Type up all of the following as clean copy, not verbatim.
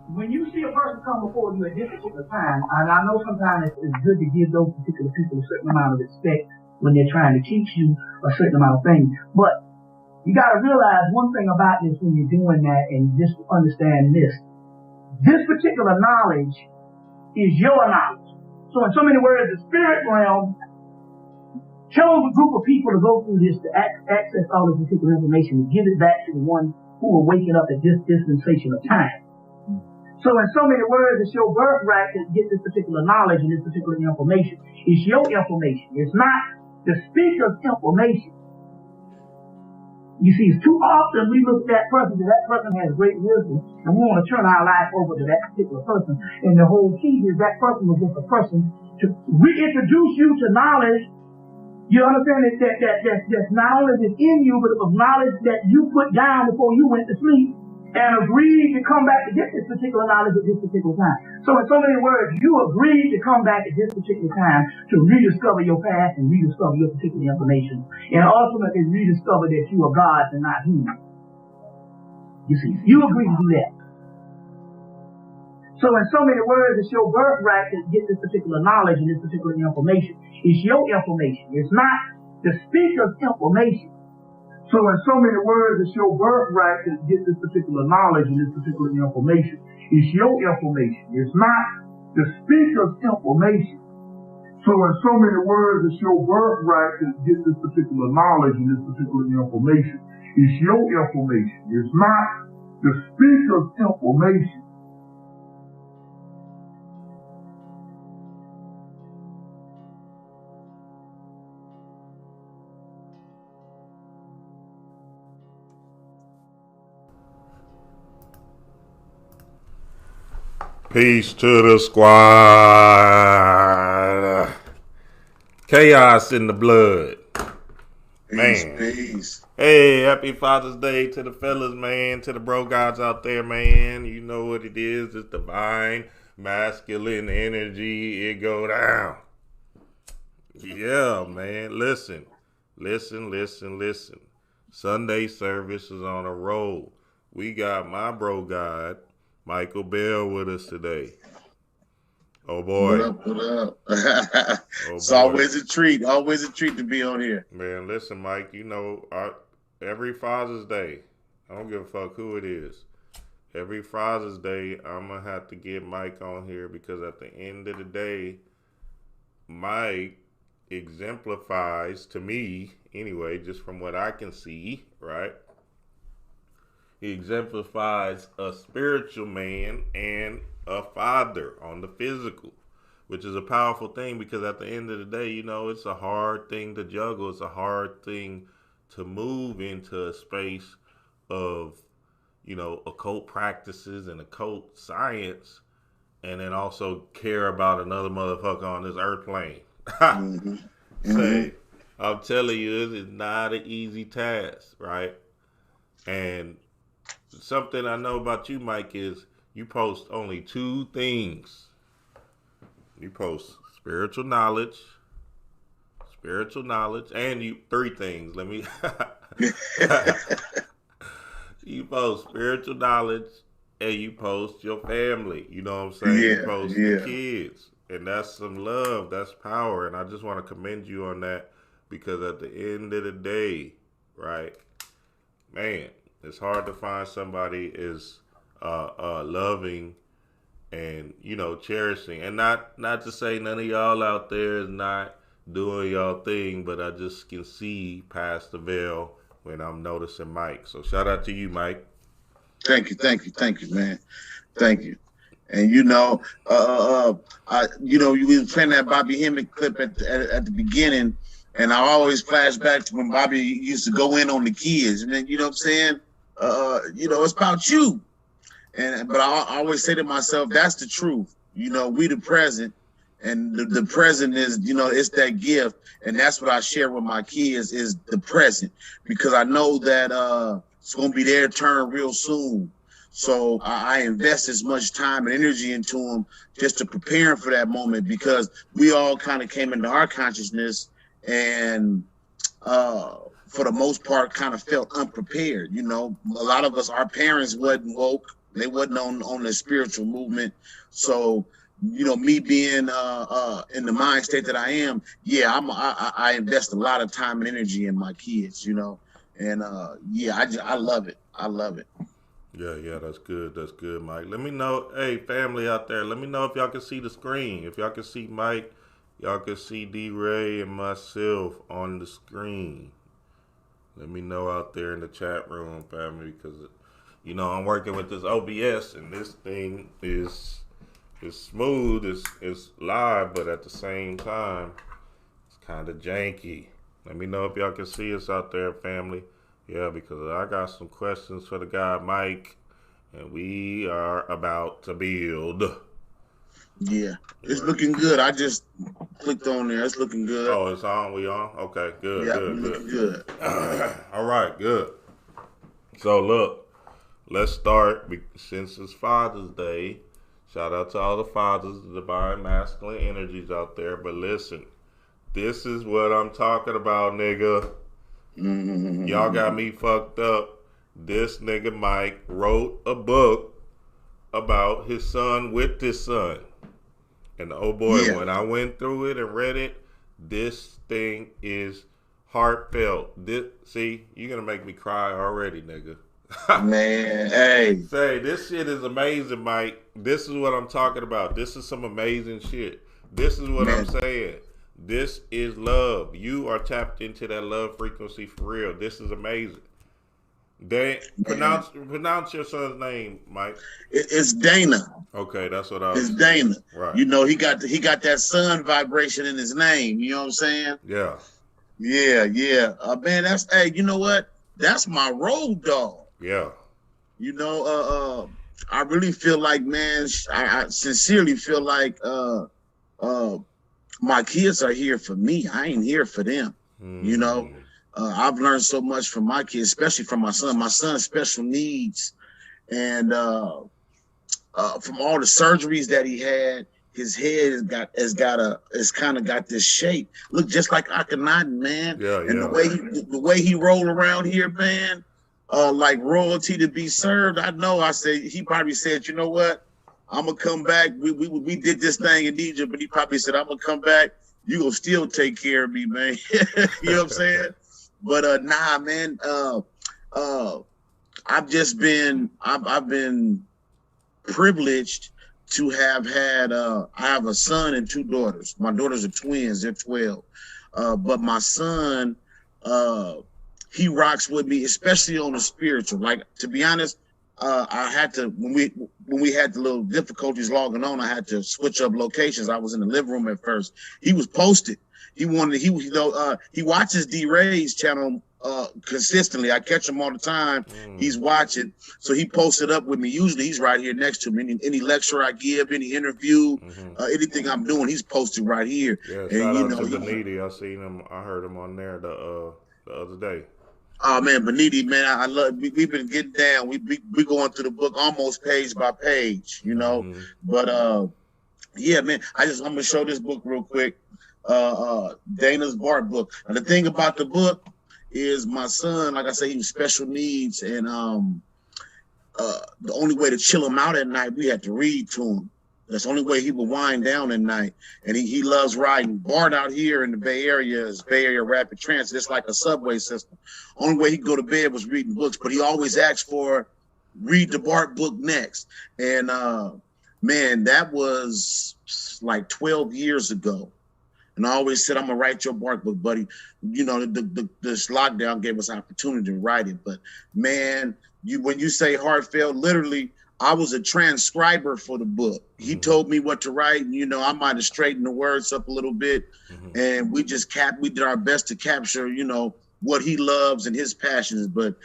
when you see a person come before you at this particular time, and I know sometimes it's good to give those particular people a certain amount of respect when they're trying to teach you a certain amount of things, but you got to realize one thing about this when you're doing that, and just understand this. This particular knowledge is your knowledge. So in so many words, the spirit realm chose a group of people to go through this, to access all this particular information, to give it back to the one who are waking up at this dispensation of time. So in so many words, it's your birthright to get this particular knowledge and this particular information. It's your information. It's not the speaker's information. You see, it's too often we look at that person has great wisdom, and we want to turn our life over to that particular person. And the whole key is that person was just a person to reintroduce you to knowledge. You understand that's not only just in you, but it was knowledge that you put down before you went to sleep and agreed to come back to get this particular knowledge at this particular time. So in so many words, you agreed to come back at this particular time to rediscover your past and rediscover your particular information, and ultimately rediscover that you are God and not human. You see, you agreed to do that. So in so many words, it's your birthright to get this particular knowledge and this particular information. It's your information. It's not the speaker's information. So in so many words, it's your birthright to get this particular knowledge and this particular information. It's your information. It's not the speaker's information. So in so many words, it's your birthright to get this particular knowledge and this particular information. It's your information. It's not the speaker's information. Peace to the squad. Chaos in the blood. Man. Peace. Hey, happy Father's Day to the fellas, man. To the BroGods out there, man. You know what it is. It's divine, masculine energy. It go down. Yeah, man. Listen. Sunday service is on a roll. We got my BroGod, Michael Bell, with us today. Oh boy. What up? It's always a treat to be on here. Man, listen, Mike, you know, every Father's Day, I don't give a fuck who it is. Every Father's Day, I'm going to have to get Mike on here because at the end of the day, Mike exemplifies to me, anyway, just from what I can see, right? He exemplifies a spiritual man and a father on the physical, which is a powerful thing because at the end of the day, you know, it's a hard thing to juggle. It's a hard thing to move into a space of, you know, occult practices and occult science, and then also care about another motherfucker on this earth plane. Say, I'm telling you, this is not an easy task, right? And something I know about you, Mike, is you post only two things. You post spiritual knowledge, and you three things. Let me. You post spiritual knowledge, and you post your family. You know what I'm saying? You post the kids, and that's some love. That's power, and I just want to commend you on that because at the end of the day, right, man. It's hard to find somebody as loving and, you know, cherishing. And not to say none of y'all out there is not doing y'all thing, but I just can see past the veil when I'm noticing Mike. So shout out to you, Mike. Thank you, man. Thank you. And you know, you were playing that Bobby Hemmett clip at the beginning, and I always flash back to when Bobby used to go in on the kids, and then you know what I'm saying. You know, it's about you. But I always say to myself, that's the truth. You know, we the present, and the present is, you know, it's that gift. And that's what I share with my kids is the present, because I know that it's going to be their turn real soon. So I invest as much time and energy into them just to prepare them for that moment, because we all kind of came into our consciousness and for the most part, kind of felt unprepared. You know, a lot of us, our parents wasn't woke. They wasn't on the spiritual movement. So, you know, me being in the mind state that I am, yeah, I invest a lot of time and energy in my kids, you know, and yeah, I love it. I love it. Yeah, that's good. That's good, Mike. Let me know, hey, family out there, let me know if y'all can see the screen. If y'all can see Mike, y'all can see D-Ray and myself on the screen. Let me know out there in the chat room, family, because, you know, I'm working with this OBS, and this thing is smooth, it's live, but at the same time, it's kind of janky. Let me know if y'all can see us out there, family. Yeah, because I got some questions for the guy Mike, and we are about to build. Yeah, it's looking good. I just clicked on there. It's looking good. Oh, it's on? We on? Okay, good, yeah, good, looking good. All right, good. So, look, let's start. Since it's Father's Day, shout out to all the fathers, the divine masculine energies out there. But listen, this is what I'm talking about, nigga. Y'all got me fucked up. This nigga Mike wrote a book about his son with his son. And oh boy, Yeah. when I went through it and read it, this thing is heartfelt. See, you're gonna make me cry already, nigga. Man, hey. Say, this shit is amazing, Mike. This is what I'm talking about. This is some amazing shit. This is what I'm saying. This is love. You are tapped into that love frequency for real. This is amazing. Pronounce your son's name, Mike. It's Dana. Okay, that's what I was. It's Dana. Right. You know, he got that sun vibration in his name. You know what I'm saying? Yeah. Yeah. Man, hey, you know what? That's my road dog. Yeah. You know, I really feel like, man, I sincerely feel like my kids are here for me. I ain't here for them. You know, I've learned so much from my kids, especially from my son. My son's special needs, and from all the surgeries that he had, his head has kind of got this shape. Look just like Akhenaten, man. Yeah, and the way he rolled around here, man, like royalty to be served. I know. I said he probably said, you know what? I'm gonna come back. We did this thing in Egypt, but he probably said, I'm gonna come back. You gonna still take care of me, man. You know what I'm saying? But nah, man. I've been privileged to have had. I have a son and two daughters. My daughters are twins. They're 12. But my son, he rocks with me, especially on the spiritual. Like, to be honest, I had to, when we had the little difficulties logging on, I had to switch up locations. I was in the living room at first. He was posted. He watches D-Ray's channel consistently. I catch him all the time. He's watching. So he posted up with me. Usually he's right here next to me. Any lecture I give, any interview, anything I'm doing, he's posted right here. Yeah, shout out to Beniti. I seen him. I heard him on there the other day. Oh man, Beniti, man, I love. We've been getting down. We going through the book almost page by page, you know. But yeah, man, I'm gonna show this book real quick. Dana's Bart book. And the thing about the book is my son, like I say, he was special needs, and the only way to chill him out at night, we had to read to him. That's the only way he would wind down at night. And he loves riding. Bart out here in the Bay Area is Bay Area Rapid Transit. It's like a subway system. Only way he could go to bed was reading books, but he always asked for read the Bart book next. And man, that was like 12 years ago. And I always said, I'm gonna write your Bart book, buddy. You know, this lockdown gave us opportunity to write it. But man, when you say heartfelt, literally, I was a transcriber for the book. He told me what to write, and, you know, I might have straightened the words up a little bit. And we did our best to capture, you know, what he loves and his passions. But,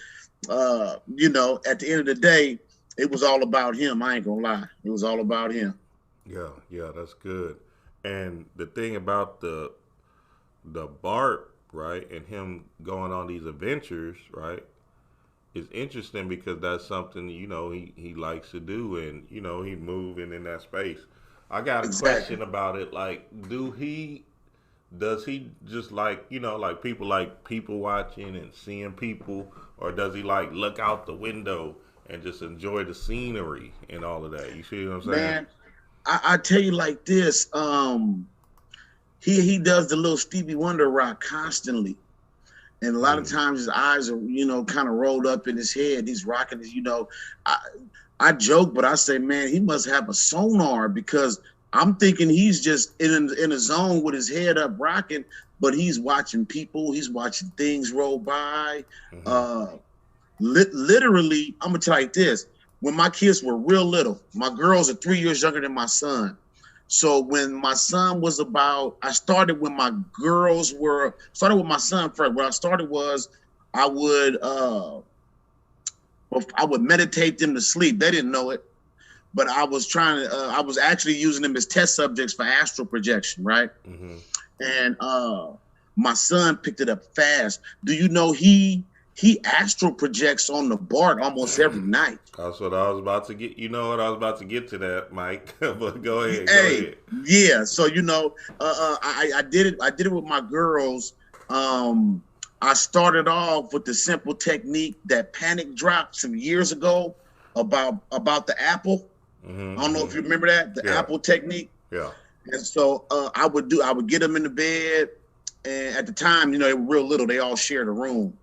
you know, at the end of the day, it was all about him. I ain't gonna lie. It was all about him. Yeah, that's good. And the thing about the Bart, right, and him going on these adventures, right, is interesting because that's something, you know, he likes to do, and, you know, he's moving in that space. I got a question about it. Like, does he just like, you know, like people watching and seeing people, or does he like look out the window and just enjoy the scenery and all of that. You see what I'm saying? Man, I tell you like this. He does the little Stevie Wonder rock constantly. And a lot of times his eyes are, you know, kind of rolled up in his head. He's rocking his, you know, I joke, but I say, man, he must have a sonar, because I'm thinking he's just in a zone with his head up rocking, but he's watching people, he's watching things roll by. Literally, I'm gonna tell you this. When my kids were real little, my girls are 3 years younger than my son. So when my son was I started when my girls started with my son first. What I started was I would meditate them to sleep. They didn't know it, but I was I was actually using them as test subjects for astral projection, right? And my son picked it up fast. Do you know he astral projects on the BART almost every night? That's what I was about to get. You know what? I was about to get to that, Mike. But go ahead. Yeah. So, you know, I did it with my girls. I started off with the simple technique that Panic dropped some years ago about the apple. I don't know if you remember that, the apple technique. Yeah. And so I would get them in the bed, and at the time, you know, they were real little. They all shared a room.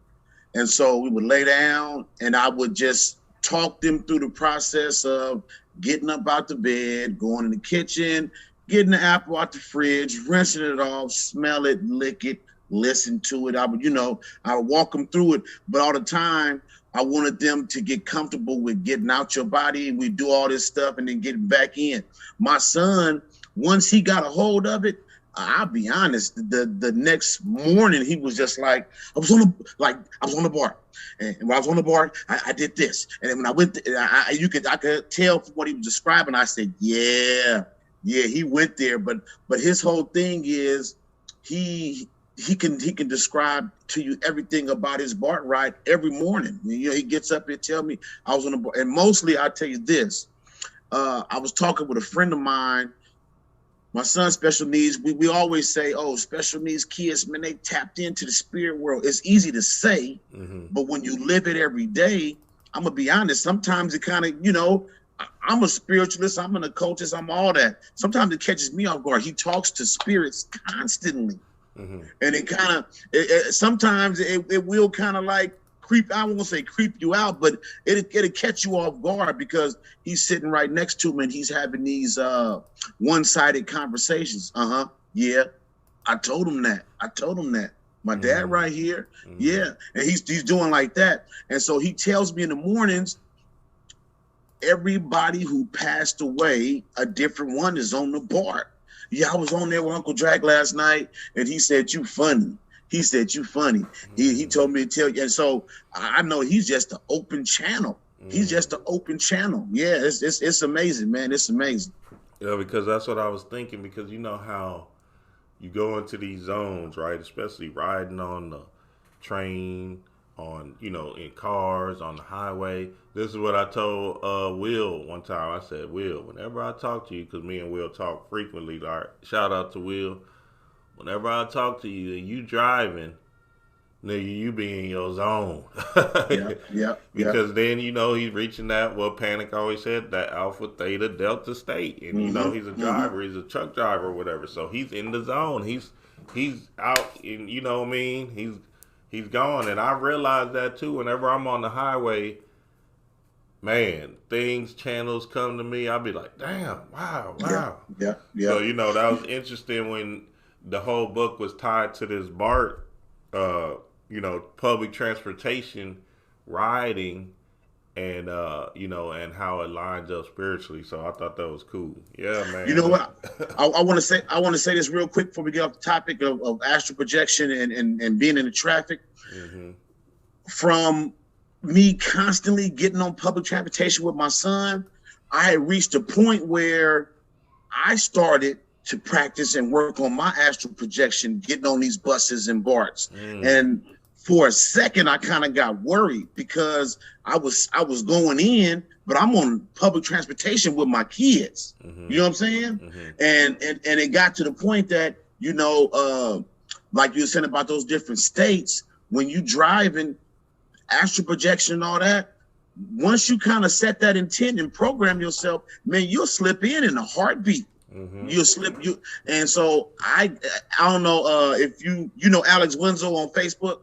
And so we would lay down, and I would just talk them through the process of getting up out the bed, going in the kitchen, getting the apple out the fridge, rinsing it off, smell it, lick it, listen to it. I would walk them through it. But all the time, I wanted them to get comfortable with getting out your body. We do all this stuff and then getting back in. My son, once he got a hold of it, I'll be honest, the next morning he was just like, I was on the bar. And when I was on the bar, I did this. And then when I went, I could tell from what he was describing. I said, yeah, he went there. But his whole thing is he can describe to you everything about his BART ride every morning. You know, he gets up and tell me I was on the BART. And mostly I'll tell you this. I was talking with a friend of mine. My son's special needs, we always say, oh, special needs kids, man, they tapped into the spirit world. It's easy to say, but when you live it every day, I'm going to be honest, sometimes it kind of, you know, I'm a spiritualist, I'm an occultist, I'm all that. Sometimes it catches me off guard. He talks to spirits constantly. And it kind of, sometimes it will kind of like I won't say creep you out, but it'll catch you off guard because he's sitting right next to him and he's having these one-sided conversations. Yeah, I told him that. My dad right here. Yeah, and he's doing like that. And so he tells me in the mornings, everybody who passed away, a different one is on the BART. Yeah, I was on there with Uncle Drag last night, and he said, you funny. He said, you funny. He told me to tell you. And so I know he's just an open channel. He's just an open channel. Yeah, it's amazing, man. It's amazing. Yeah, because that's what I was thinking. Because you know how you go into these zones, right? Especially riding on the train, on, you know, in cars, on the highway. This is what I told Will one time. I said, Will, whenever I talk to you, because me and Will talk frequently, like, shout out to Will. Whenever I talk to you and you driving, nigga, you be in your zone. Because then, you know, he's reaching that, what Panic always said, that alpha, theta, delta state. And, you know, he's a driver. He's a truck driver or whatever. So he's in the zone. He's out, and you know what I mean? He's gone. And I realized that, too. Whenever I'm on the highway, man, channels come to me. I'll be like, damn, wow. Yeah. So, you know, that was interesting when the whole book was tied to this BART, you know, public transportation, riding, and, you know, and how it lines up spiritually. So I thought that was cool. Yeah, man. You know what? I want to say this real quick before we get off the topic of astral projection and being in the traffic. From me constantly getting on public transportation with my son, I had reached a point where I started to practice and work on my astral projection, getting on these buses and BARTs. And for a second, I kind of got worried because I was going in, but I'm on public transportation with my kids. You know what I'm saying? And it got to the point that, you know, like you were saying about those different states, when you driving, astral projection and all that, once you kind of set that intent and program yourself, man, you'll slip in a heartbeat. You'll slip and so I don't know if you know Alex Winslow on Facebook.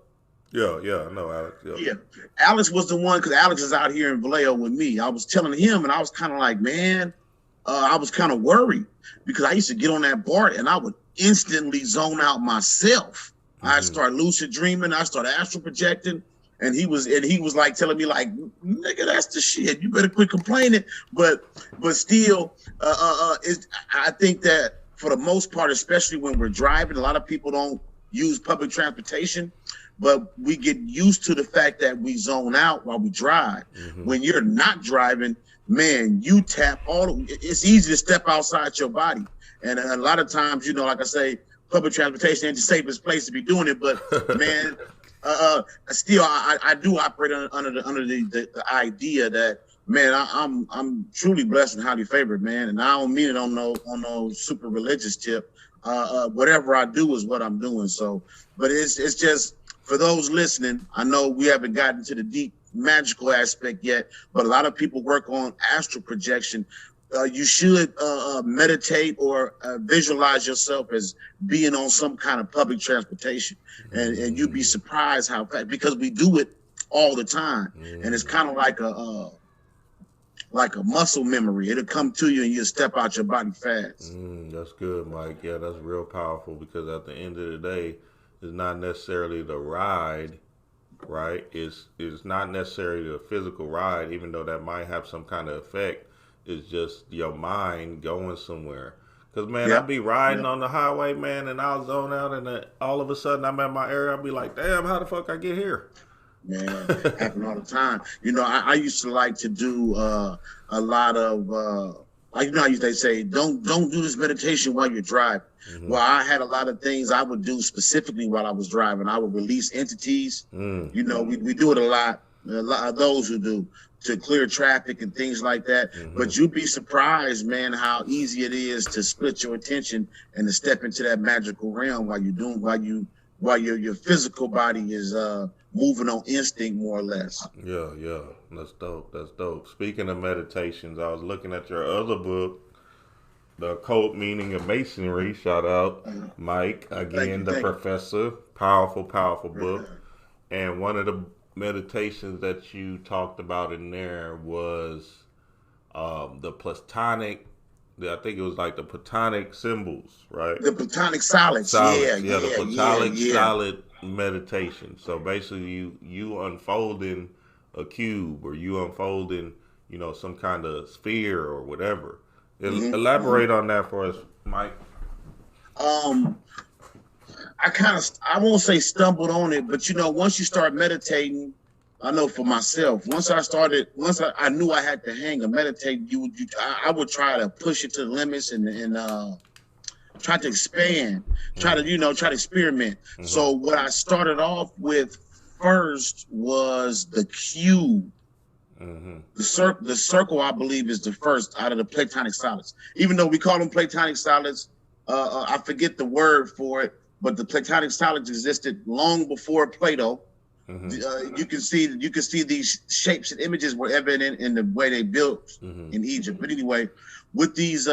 Yeah, I know Alex. Yeah. Alex was the one, because Alex is out here in Vallejo with me. I was telling him, and I was kind of like, man, I was kind of worried because I used to get on that BART and I would instantly zone out myself. I'd start lucid dreaming, I start astral projecting. And he was like telling me like, nigga, that's the shit. You better quit complaining. But still, I think that for the most part, especially when we're driving, a lot of people don't use public transportation, but we get used to the fact that we zone out while we drive. When you're not driving, man, you tap it's easy to step outside your body. And a lot of times, you know, like I say, public transportation ain't the safest place to be doing it, but man, still, I do operate under the idea that, man, I'm truly blessed and highly favored, man, and I don't mean it on no super religious tip. Whatever I do is what I'm doing. So, but it's just for those listening. I know we haven't gotten to the deep magical aspect yet, but a lot of people work on astral projection. You should meditate or visualize yourself as being on some kind of public transportation, and you'd be surprised how fast, because we do it all the time, and it's kind of like a muscle memory. It'll come to you and you'll step out your body fast. That's good, Mike. Yeah, that's real powerful, because at the end of the day, it's not necessarily the ride, right? It's not necessarily the physical ride, even though that might have some kind of effect. It's just your mind going somewhere. Because, man, I'd be riding on the highway, man, and I'll zone out, and then all of a sudden I'm at my area. I'll be like, damn, how the fuck I get here? Man, happen all the time. You know, I used to like to do a lot of, like, you know how they say, don't do this meditation while you're driving. Well, I had a lot of things I would do specifically while I was driving. I would release entities. You know, we do it a lot of those who do, to clear traffic and things like that. But you'd be surprised, man, how easy it is to split your attention and to step into that magical realm while your physical body is moving on instinct, more or less. Yeah, that's dope. Speaking of meditations, I was looking at your other book, The Occult Meaning of Masonry. Shout out Mike again, the professor. Powerful book. And one of the meditations that you talked about in there was the Platonic, I think it was like the Platonic symbols, right? The Platonic solids. The Platonic solid meditation. So basically you unfolding a cube, or you unfolding, you know, some kind of sphere or whatever. Elaborate on that for us, Mike. I won't say stumbled on it, but you know, once you start meditating, I know for myself, once I knew I had to hang or meditate, I would try to push it to the limits and try to expand, try to experiment. So what I started off with first was the cube. The circle, I believe, is the first out of the Platonic solids. Even though we call them Platonic solids, I forget the word for it, but the Platonic solids existed long before Plato. You can see these shapes and images were evident in the way they built in Egypt. But anyway, with these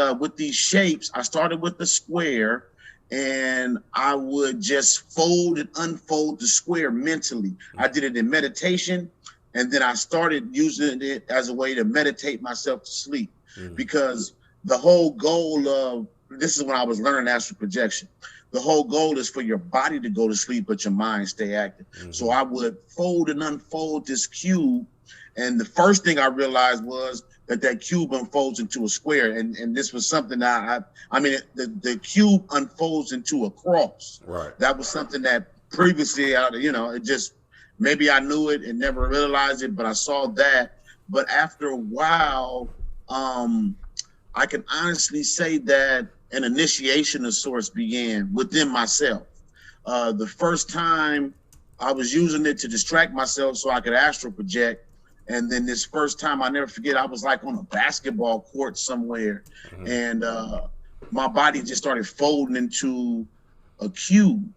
shapes, I started with the square, and I would just fold and unfold the square mentally. I did it in meditation, and then I started using it as a way to meditate myself to sleep, because the whole goal of this is when I was learning astral projection. The whole goal is for your body to go to sleep, but your mind stay active. So I would fold and unfold this cube. And the first thing I realized was that cube unfolds into a square. And this was something that the cube unfolds into a cross. Right. That was something that previously, it just, maybe I knew it and never realized it, but I saw that. But after a while, I can honestly say that an initiation of sorts began within myself. The first time I was using it to distract myself so I could astral project. And then this first time, I never forget, I was like on a basketball court somewhere, and my body just started folding into a cube.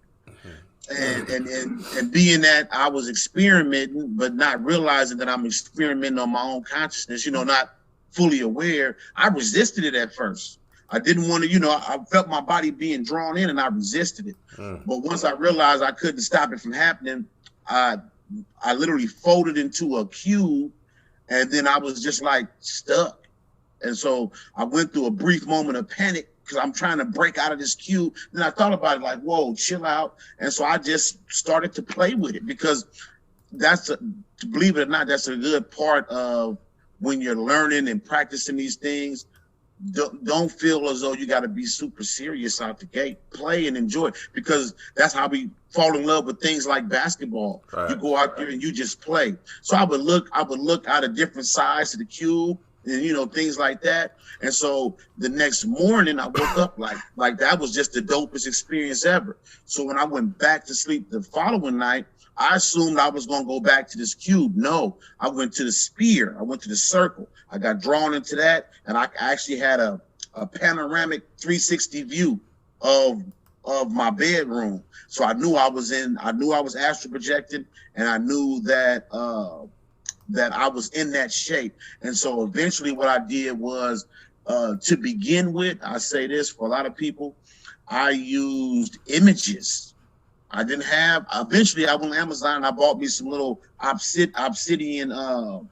And being that I was experimenting, but not realizing that I'm experimenting on my own consciousness, not fully aware, I resisted it at first. I didn't want to, I felt my body being drawn in and I resisted it. But once I realized I couldn't stop it from happening, I literally folded into a cube, and then I was just like stuck. And so I went through a brief moment of panic because I'm trying to break out of this cube. Then I thought about it like, whoa, chill out. And so I just started to play with it, because believe it or not, that's a good part of when you're learning and practicing these things. Don't feel as though you got to be super serious out the gate. Play and enjoy, because that's how we fall in love with things like basketball. Right. You go out there and you just play. So I would look out of different sides of the cube, and things like that. And so the next morning I woke up like that was just the dopest experience ever. So when I went back to sleep the following night, I assumed I was going to go back to this cube. No, I went to the sphere. I went to the circle. I got drawn into that, and I actually had a panoramic 360 view of my bedroom. So I knew I was astral projecting, and I knew that that I was in that shape. And so eventually what I did was, to begin with, I say this for a lot of people, I used images. Eventually I went to Amazon and I bought me some little obsidian of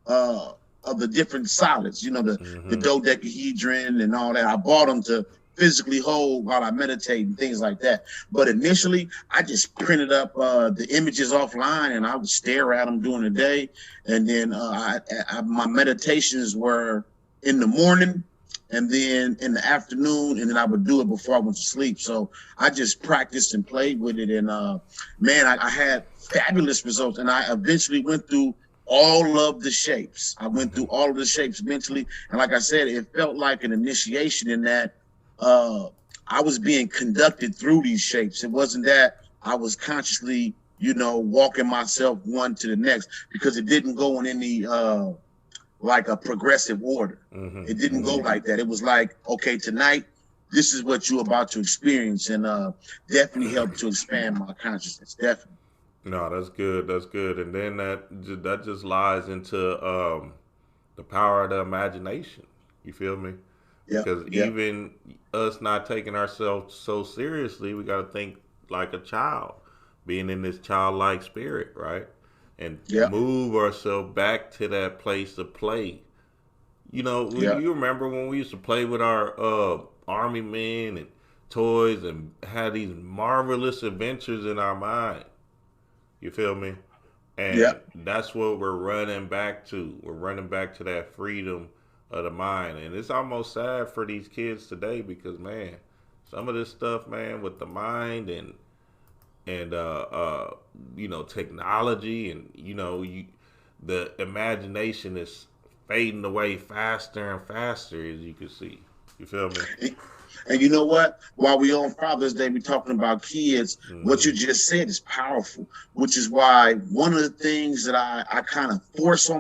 the different solids, the dodecahedron and all that. I bought them to physically hold while I meditate and things like that. But initially I just printed up the images offline, and I would stare at them during the day. And then my meditations were in the morning, and then in the afternoon, and then I would do it before I went to sleep. So I just practiced and played with it, and man, I had fabulous results. And I eventually went through all of the shapes. I went through all of the shapes mentally, and like I said, it felt like an initiation in that I was being conducted through these shapes. It wasn't that I was consciously, walking myself one to the next, because it didn't go in any like a progressive order. It didn't go like that. It was like, okay, tonight, this is what you're about to experience, and definitely helped to expand my consciousness. Definitely. No, that's good. That's good. And then that just lies into the power of the imagination. You feel me? Yeah. Because even us not taking ourselves so seriously, we got to think like a child, being in this childlike spirit, right? And move ourselves back to that place of play. You remember when we used to play with our army men and toys and had these marvelous adventures in our mind. You feel me? And that's what we're running back to. We're running back to that freedom of the mind. And it's almost sad for these kids today, because, man, some of this stuff, man, with the mind and technology and, the imagination is fading away faster and faster, as you can see. You feel me? And you know what? While we on Father's Day, we're talking about kids. What you just said is powerful, which is why one of the things that I kind of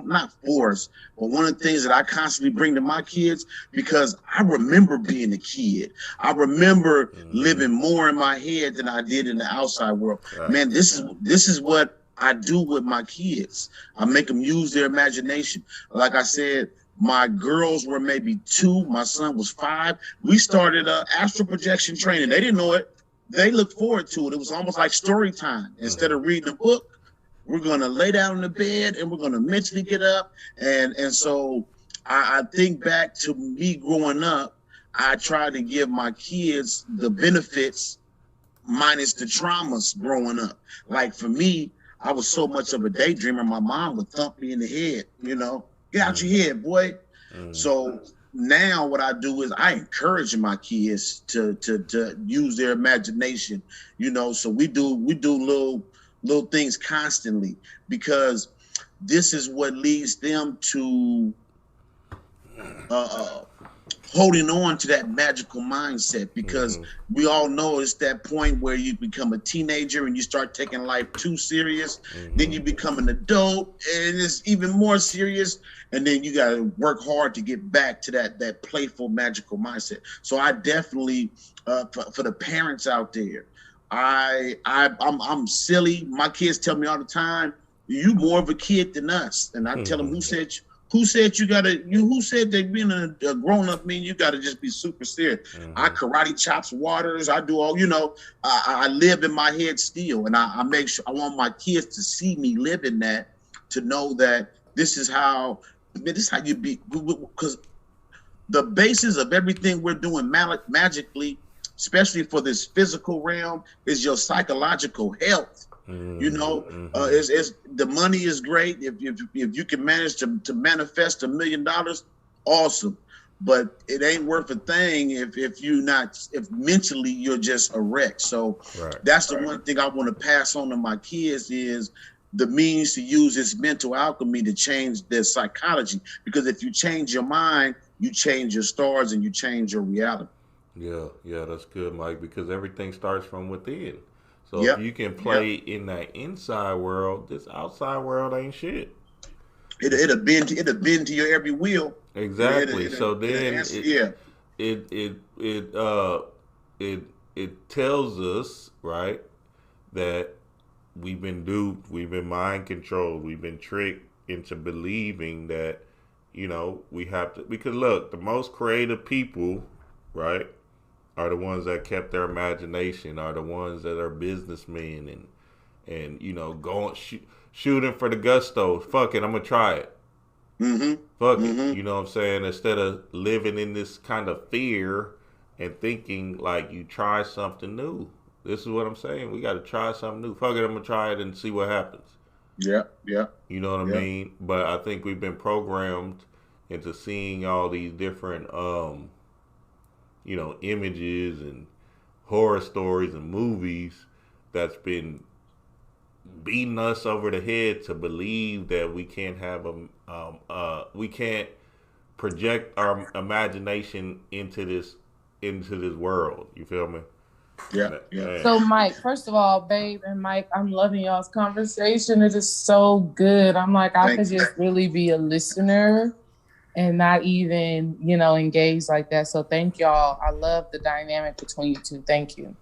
not force, but one of the things that I constantly bring to my kids, because I remember being a kid. I remember living more in my head than I did in the outside world. Right. Man, this is what I do with my kids. I make them use their imagination. Like I said, my girls were maybe 2. My son was 5. We started astral projection training. They didn't know it. They looked forward to it. It was almost like story time. Instead of reading a book, we're going to lay down in the bed and we're going to mentally get up. And so I think back to me growing up, I tried to give my kids the benefits minus the traumas growing up. Like for me, I was so much of a daydreamer. My mom would thump me in the head, get out your head, boy. So now what I do is I encourage my kids to use their imagination, so we do little things constantly, because this is what leads them to holding on to that magical mindset, because we all know it's that point where you become a teenager and you start taking life too serious. Then you become an adult and it's even more serious. And then you got to work hard to get back to that playful, magical mindset. So I definitely, for the parents out there, I'm silly. My kids tell me all the time, you more of a kid than us. And I tell them, who said who said that being a grown up mean you gotta just be super serious? I karate chops waters, I do all, I live in my head still, and I make sure I want my kids to see me live in that, to know that this is how you be, because the basis of everything we're doing magically, especially for this physical realm, is your psychological health. It's the money is great if you can manage to manifest $1 million, awesome. But it ain't worth a thing if mentally you're just a wreck. So that's the one thing I want to pass on to my kids is the means to use this mental alchemy to change their psychology. Because if you change your mind, you change your stars and you change your reality. Yeah, that's good, Mike, because everything starts from within. So if you can play in that inside world, this outside world ain't shit. It'll bend to your every will. Exactly. So then it tells us, right, that we've been duped, we've been mind controlled, we've been tricked into believing that, we have to, because look, the most creative people, right, are the ones that kept their imagination, are the ones that are businessmen and going shooting for the gusto. Fuck it, I'm gonna try it. Fuck it, you know what I'm saying? Instead of living in this kind of fear and thinking like you try something new. This is what I'm saying. We got to try something new. Fuck it, I'm gonna try it and see what happens. Yeah. You know what I mean? But I think we've been programmed into seeing all these different images and horror stories and movies that's been beating us over the head to believe that we can't have we can't project our imagination into this world. You feel me? Yeah. So Mike, first of all, babe and Mike, I'm loving y'all's conversation. It is so good. I'm like, I could just really be a listener and not even, engage like that. So thank y'all. I love the dynamic between you two. Thank you.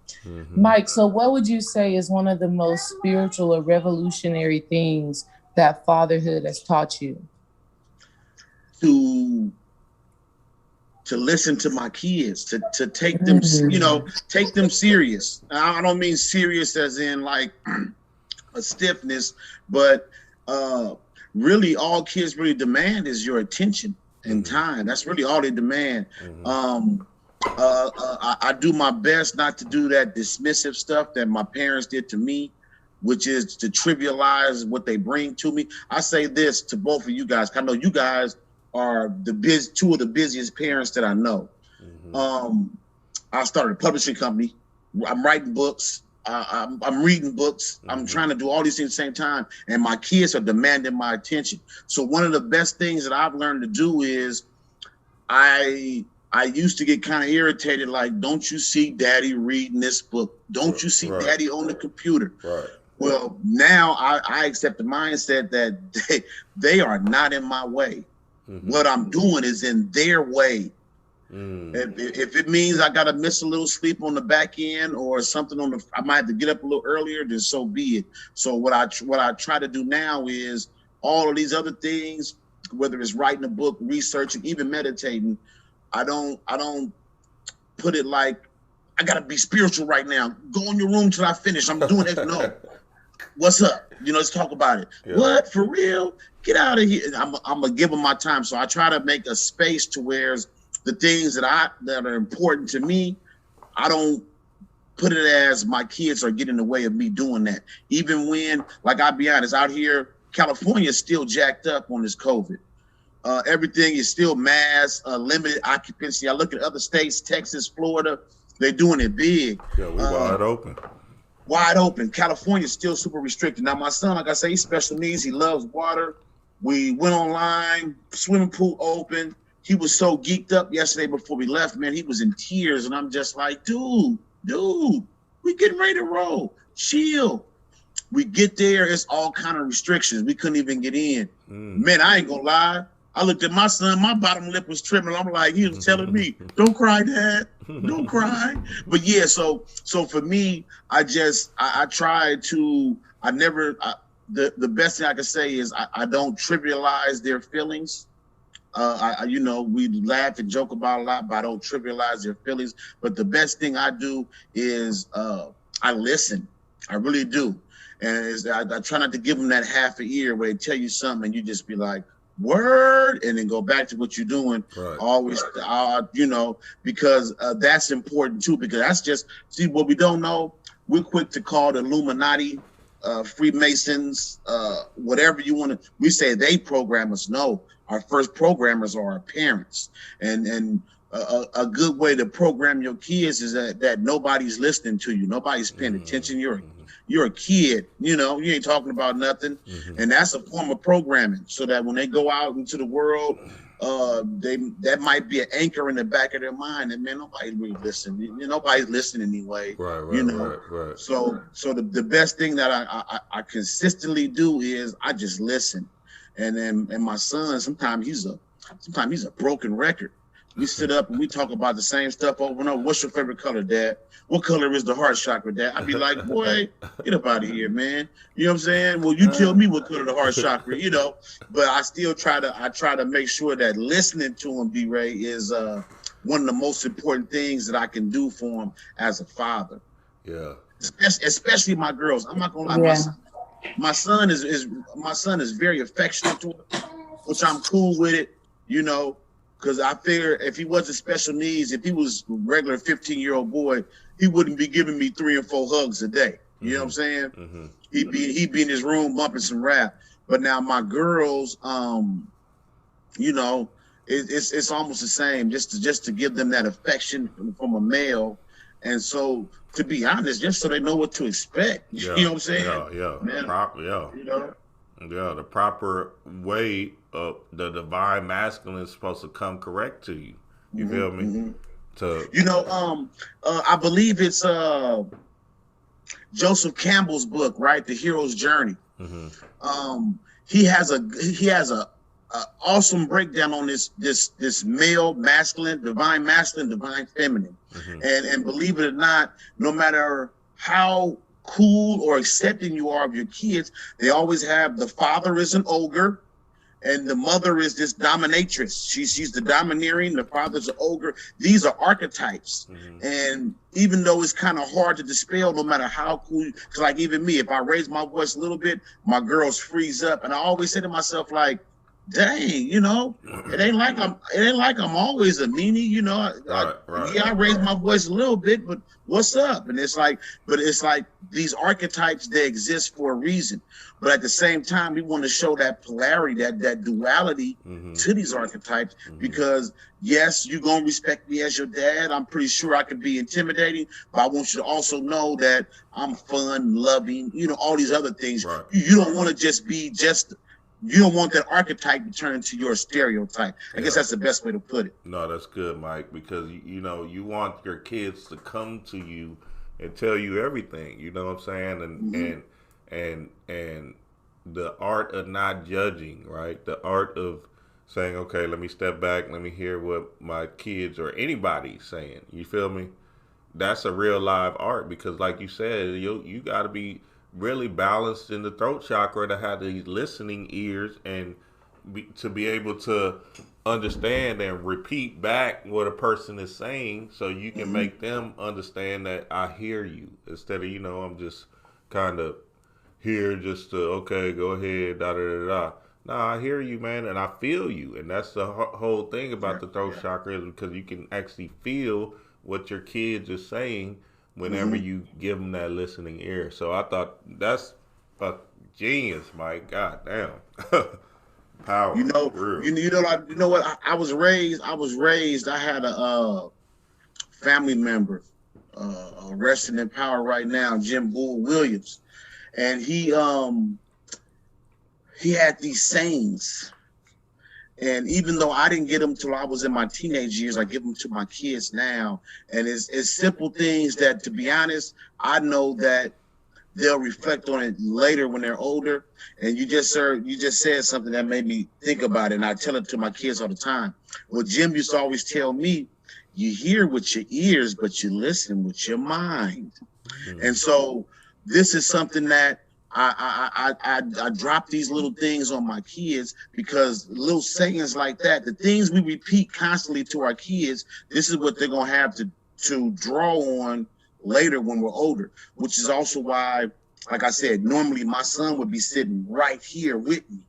Mike, so what would you say is one of the most spiritual or revolutionary things that fatherhood has taught you? To listen to my kids, to take them, take them serious. I don't mean serious as in like a stiffness, but really all kids really demand is your attention and time. That's really all they demand. I do my best not to do that dismissive stuff that my parents did to me, which is to trivialize what they bring to me. I say this to both of you guys. I know you guys are two of the busiest parents that I know. I started a publishing company. I'm writing books. I'm reading books. I'm trying to do all these things at the same time. And my kids are demanding my attention. So one of the best things that I've learned to do is I used to get kind of irritated. Like, don't you see daddy reading this book? Don't you see daddy on the computer? Right. Well, now I accept the mindset that they are not in my way. What I'm doing is in their way. If it means I gotta miss a little sleep on the back end or something I might have to get up a little earlier, then so be it. So what I try to do now is all of these other things, whether it's writing a book, researching, even meditating, I don't put it like I gotta be spiritual right now. Go in your room till I finish. I'm doing it. No. What's up? Let's talk about it. Yeah. What? For real? Get out of here. I'm gonna give them my time. So I try to make a space to where the things that are important to me, I don't put it as my kids are getting in the way of me doing that. Even when, like, I'll be honest, out here, California is still jacked up on this COVID. Everything is still mass, limited occupancy. I look at other states, Texas, Florida, they're doing it big. Yeah, we're wide open. Wide open. California is still super restricted. Now, my son, like I say, he's special needs. He loves water. We went online, swimming pool open. He was so geeked up yesterday before we left, man. He was in tears. And I'm just like, dude, we getting ready to roll. Chill. We get there, it's all kind of restrictions. We couldn't even get in. Man, I ain't gonna lie. I looked at my son, my bottom lip was trembling. I'm like, he was telling me, don't cry, Dad. Don't cry. But yeah, so for me, I try to, the best thing I can say is I don't trivialize their feelings. We laugh and joke about a lot, but I don't trivialize their feelings. But the best thing I do is I listen. I really do. And I try not to give them that half an ear where they tell you something and you just be like, word, and then go back to what you're doing. Right. Always, because that's important too, because that's just, see, what we don't know, we're quick to call the Illuminati, Freemasons, whatever you want to, we say they program us. No, our first programmers are our parents. And a good way to program your kids is that nobody's listening to you. Nobody's paying attention. You're a kid, you ain't talking about nothing. And that's a form of programming, so that when they go out into the world, that might be an anchor in the back of their mind. And man, nobody's really listening. Nobody's listening anyway. Right. So the best thing that I consistently do is I just listen. And my son, sometimes he's a broken record. We sit up and we talk about the same stuff over and over. What's your favorite color, Dad? What color is the heart chakra, Dad? I'd be like, boy, get up out of here, man. You know what I'm saying? Well, you tell me what color the heart chakra, But I still try to make sure that listening to him, B-Ray, is one of the most important things that I can do for him as a father. Yeah. Especially my girls. I'm not gonna lie. Yeah. My son is very affectionate to her, which I'm cool with it, because I figure if he wasn't special needs, if he was a regular 15-year-old boy, he wouldn't be giving me 3 or 4 hugs a day. You know what I'm saying? He'd be in his room bumping some rap. But now my girls, it's almost the same, just to give them that affection from a male. And so, to be honest, just so they know what to expect. Yeah, you know what I'm saying? Yeah. The proper way of the divine masculine is supposed to come correct to you. You feel me? I believe it's Joseph Campbell's book, right? The Hero's Journey. He has a awesome breakdown on this male masculine, divine feminine. And believe it or not, no matter how cool or accepting you are of your kids, they always have the father is an ogre and the mother is this dominatrix. She's the domineering, the father's an ogre. These are archetypes. And even though it's kind of hard to dispel, no matter how cool, because like even me, if I raise my voice a little bit, my girls freeze up. And I always say to myself, like, dang, it ain't like I'm always a meanie, Yeah, I raise my voice a little bit, but what's up? And it's like these archetypes, they exist for a reason. But at the same time, we want to show that polarity, that duality to these archetypes, because yes, you're gonna respect me as your dad. I'm pretty sure I can be intimidating, but I want you to also know that I'm fun, loving, all these other things. Right. You don't want to just be you don't want that archetype to turn into your stereotype. I guess that's the best way to put it. No, that's good, Mike, because, you want your kids to come to you and tell you everything, you know what I'm saying? And the art of not judging, right? The art of saying, okay, let me step back, let me hear what my kids or anybody's saying. You feel me? That's a real live art, because like you said, you got to be really balanced in the throat chakra to have these listening ears and to be able to understand and repeat back what a person is saying, so you can make them understand that I hear you, instead of I'm just kind of here just to okay, go ahead, da da da da. No, I hear you, man, and I feel you, and that's the whole thing about the throat chakra, is because you can actually feel what your kids are saying whenever you give them that listening ear. So I thought that's a genius, Mike. God damn. Power. You know what? I was raised. I had a family member, resting in power right now, Jim Bull Williams, and he had these sayings. And even though I didn't get them till I was in my teenage years, I give them to my kids now. And it's simple things that, to be honest, I know that they'll reflect on it later when they're older. And you just said something that made me think about it, and I tell it to my kids all the time. Well, Jim used to always tell me, you hear with your ears, but you listen with your mind. And so this is something that I drop these little things on my kids, because little sayings like that, the things we repeat constantly to our kids, this is what they're going to have to draw on later when we're older, which is also why, like I said, normally my son would be sitting right here with me.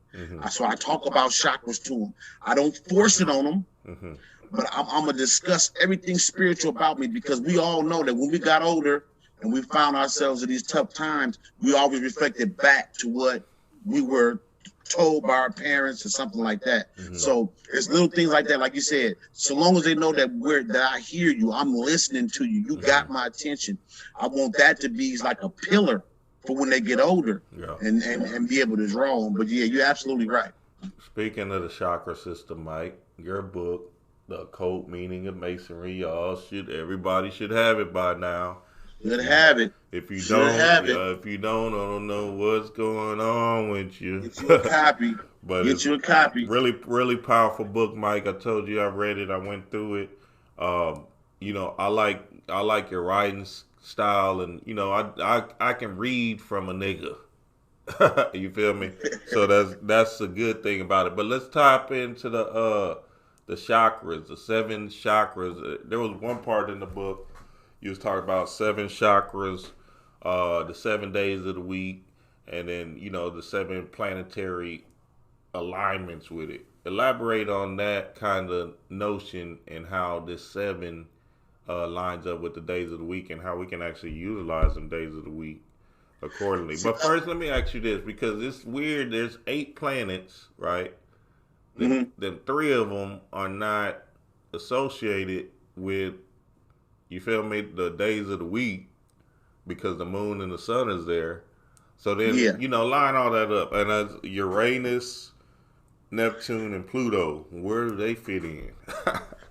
So I talk about chakras to him. I don't force it on him, but I'm going to discuss everything spiritual about me, because we all know that when we got older and we found ourselves in these tough times, we always reflected back to what we were told by our parents or something like that. So it's little things like that, like you said. So long as they know that I hear you, I'm listening to you, you got my attention. I want that to be like a pillar for when they get older, and be able to draw on. But yeah, you're absolutely right. Speaking of the chakra system, Mike, your book, The Occult Meaning of Masonry, everybody should have it by now. Should have it. If you don't, I don't know what's going on with you. Get you a copy. Get you a copy. Really, really powerful book, Mike. I told you I read it. I went through it. I like your writing style, and I can read from a nigga. You feel me? So that's a good thing about it. But let's tap into the chakras, the 7 chakras. There was one part in the book you was talking about 7 chakras, the 7 days of the week, and then the 7 planetary alignments with it. Elaborate on that kind of notion and how this 7 lines up with the days of the week, and how we can actually utilize them days of the week accordingly. But first, let me ask you this, because it's weird. There's 8 planets, right? Then 3 of them are not associated with, you feel me, the days of the week, because the moon and the sun is there. So then, line all that up. And as Uranus, Neptune, and Pluto, where do they fit in?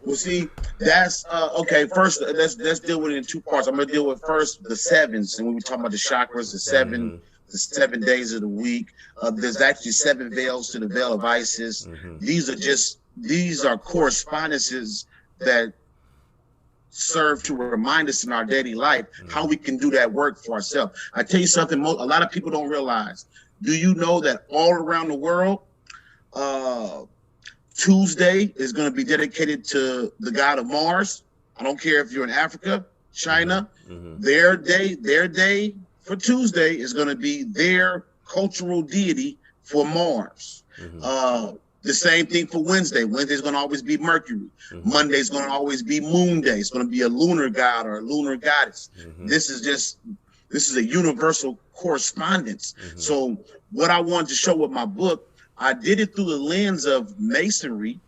Well, see, that's okay. First, let's deal with it in 2 parts. I'm gonna deal with first the 7s, and when we talk about the chakras, the 7 days of the week. There's actually 7 veils to the veil of Isis. These are correspondences that serve to remind us in our daily life how we can do that work for ourselves. I tell you something, a lot of people don't realize. Do you know that all around the world, Tuesday is going to be dedicated to the god of Mars? I don't care if you're in Africa, China, their day for Tuesday is going to be their cultural deity for Mars. The same thing for Wednesday. Wednesday's going to always be Mercury. Monday's going to always be Moon Day. It's going to be a lunar god or a lunar goddess. This is a universal correspondence. So what I wanted to show with my book, I did it through the lens of Masonry.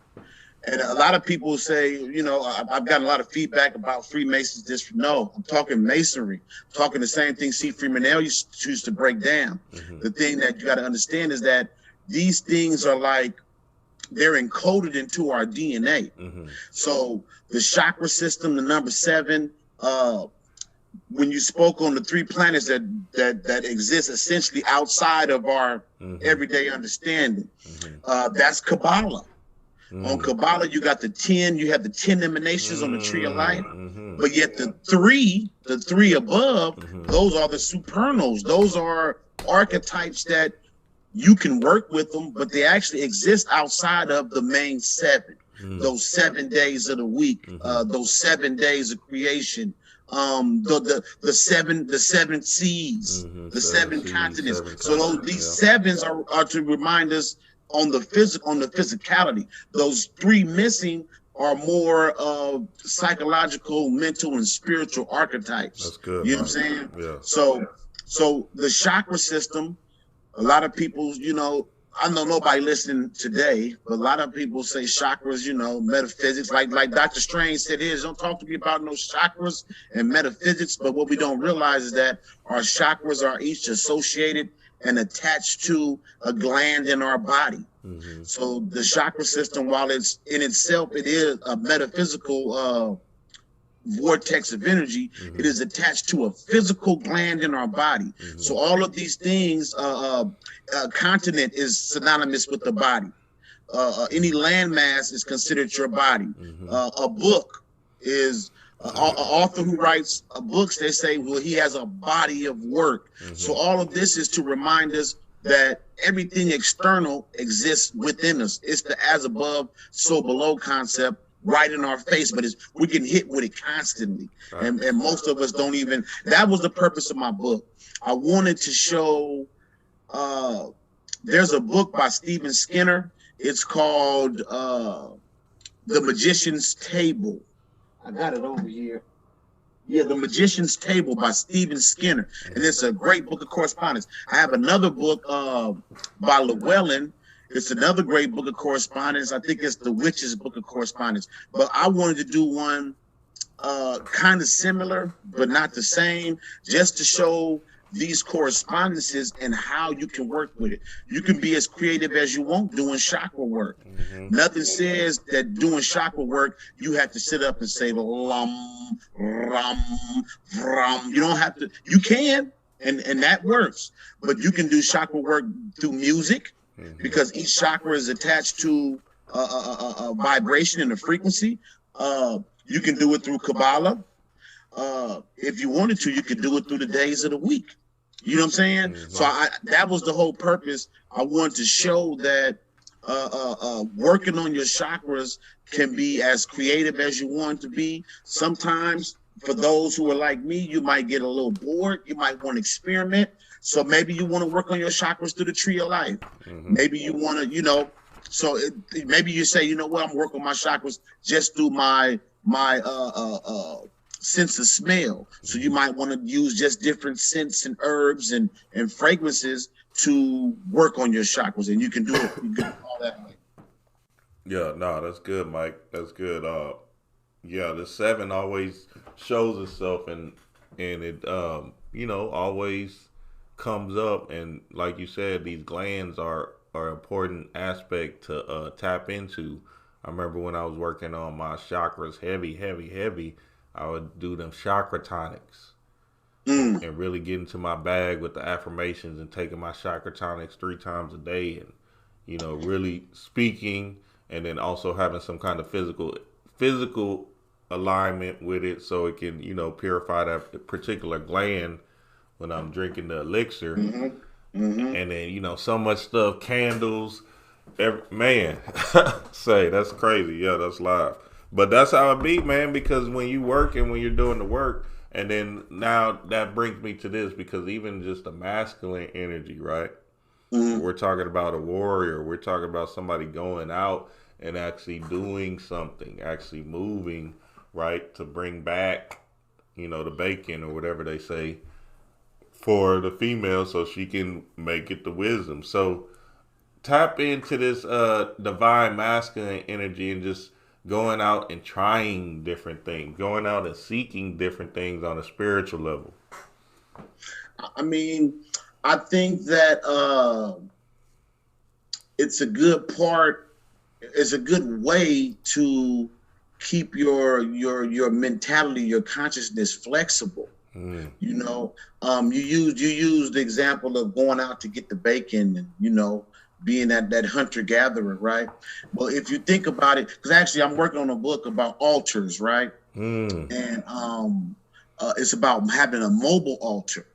And a lot of people say, I've gotten a lot of feedback about Freemasons. No, I'm talking Masonry. I'm talking the same thing C. Freeman used to break down. The thing that you got to understand is that these things are like, they're encoded into our DNA. So the chakra system, the number 7, when you spoke on the 3 planets that exist essentially outside of our everyday understanding, that's Kabbalah. On Kabbalah, you got the 10, you have the 10 emanations on the tree of life, but yet the three above, those are the supernals. Those are archetypes that you can work with them, but they actually exist outside of the main 7. Those 7 days of the week, those 7 days of creation, the 7 seas, the 7 continents. So these 7s are to remind us on the physicality. Those 3 missing are more of psychological, mental, and spiritual archetypes. That's good. You know what I'm saying? Yeah. So the chakra system, a lot of people, I know nobody listening today, but a lot of people say chakras, metaphysics. Like Dr. Strange said, don't talk to me about no chakras and metaphysics. But what we don't realize is that our chakras are each associated and attached to a gland in our body. So the chakra system, while it's in itself, it is a metaphysical vortex of energy. It is attached to a physical gland in our body. So all of these things, continent is synonymous with the body. Any landmass is considered your body. A book is an author who writes books. They say, well, he has a body of work. So all of this is to remind us that everything external exists within us. It's the as above, so below concept right in our face, but we can hit with it constantly. And most of us don't even, that was the purpose of my book. I wanted to show, there's a book by Stephen Skinner. It's called The Magician's Table. I got it over here. Yeah, The Magician's Table by Stephen Skinner. And it's a great book of correspondence. I have another book by Llewellyn. It's another great book of correspondence. I think it's The Witch's Book of Correspondence. But I wanted to do one kind of similar, but not the same, just to show these correspondences and how you can work with it. You can be as creative as you want doing chakra work. Nothing says that doing chakra work, you have to sit up and say lum, rum, vrum. You don't have to, you can, and that works. But you can do chakra work through music, because each chakra is attached to a vibration and a frequency. You can do it through Kabbalah. If you wanted to, you could do it through the days of the week. You know what I'm saying? So that was the whole purpose. I wanted to show that working on your chakras can be as creative as you want to be. Sometimes, for those who are like me, you might get a little bored. You might want to experiment. So maybe you want to work on your chakras through the tree of life. Maybe you want to, you know, so maybe you say, you know what, I'm working on my chakras just through my sense of smell. So you might want to use just different scents and herbs and fragrances to work on your chakras, and you can do it. You can do all that way. Yeah, no, that's good, Mike. That's good. Yeah, the 7 always shows itself, and it you know, always comes up, and like you said, these glands are an important aspect to tap into. I remember when I was working on my chakras heavy, I would do them chakra tonics and really get into my bag with the affirmations and taking my chakra tonics 3 times a day, and, you know, really speaking, and then also having some kind of physical alignment with it so it can, you know, purify that particular gland when I'm drinking the elixir. And then, you know, so much stuff, candles, man, say that's crazy. Yeah, that's live. But that's how it be, man, because when you work and when you're doing the work, and then now that brings me to this, because even just the masculine energy, right? We're talking about a warrior. We're talking about somebody going out and actually doing something, actually moving, right, to bring back, you know, the bacon or whatever they say for the female so she can make it the wisdom. So tap into this divine masculine energy and just going out and trying different things, going out and seeking different things on a spiritual level. I mean, I think that it's a good part. It's a good way to keep your mentality, your consciousness flexible. You know, you used the example of going out to get the bacon, and, you know, being that hunter-gatherer, right? Well, if you think about it, because actually I'm working on a book about altars, right? And it's about having a mobile altar.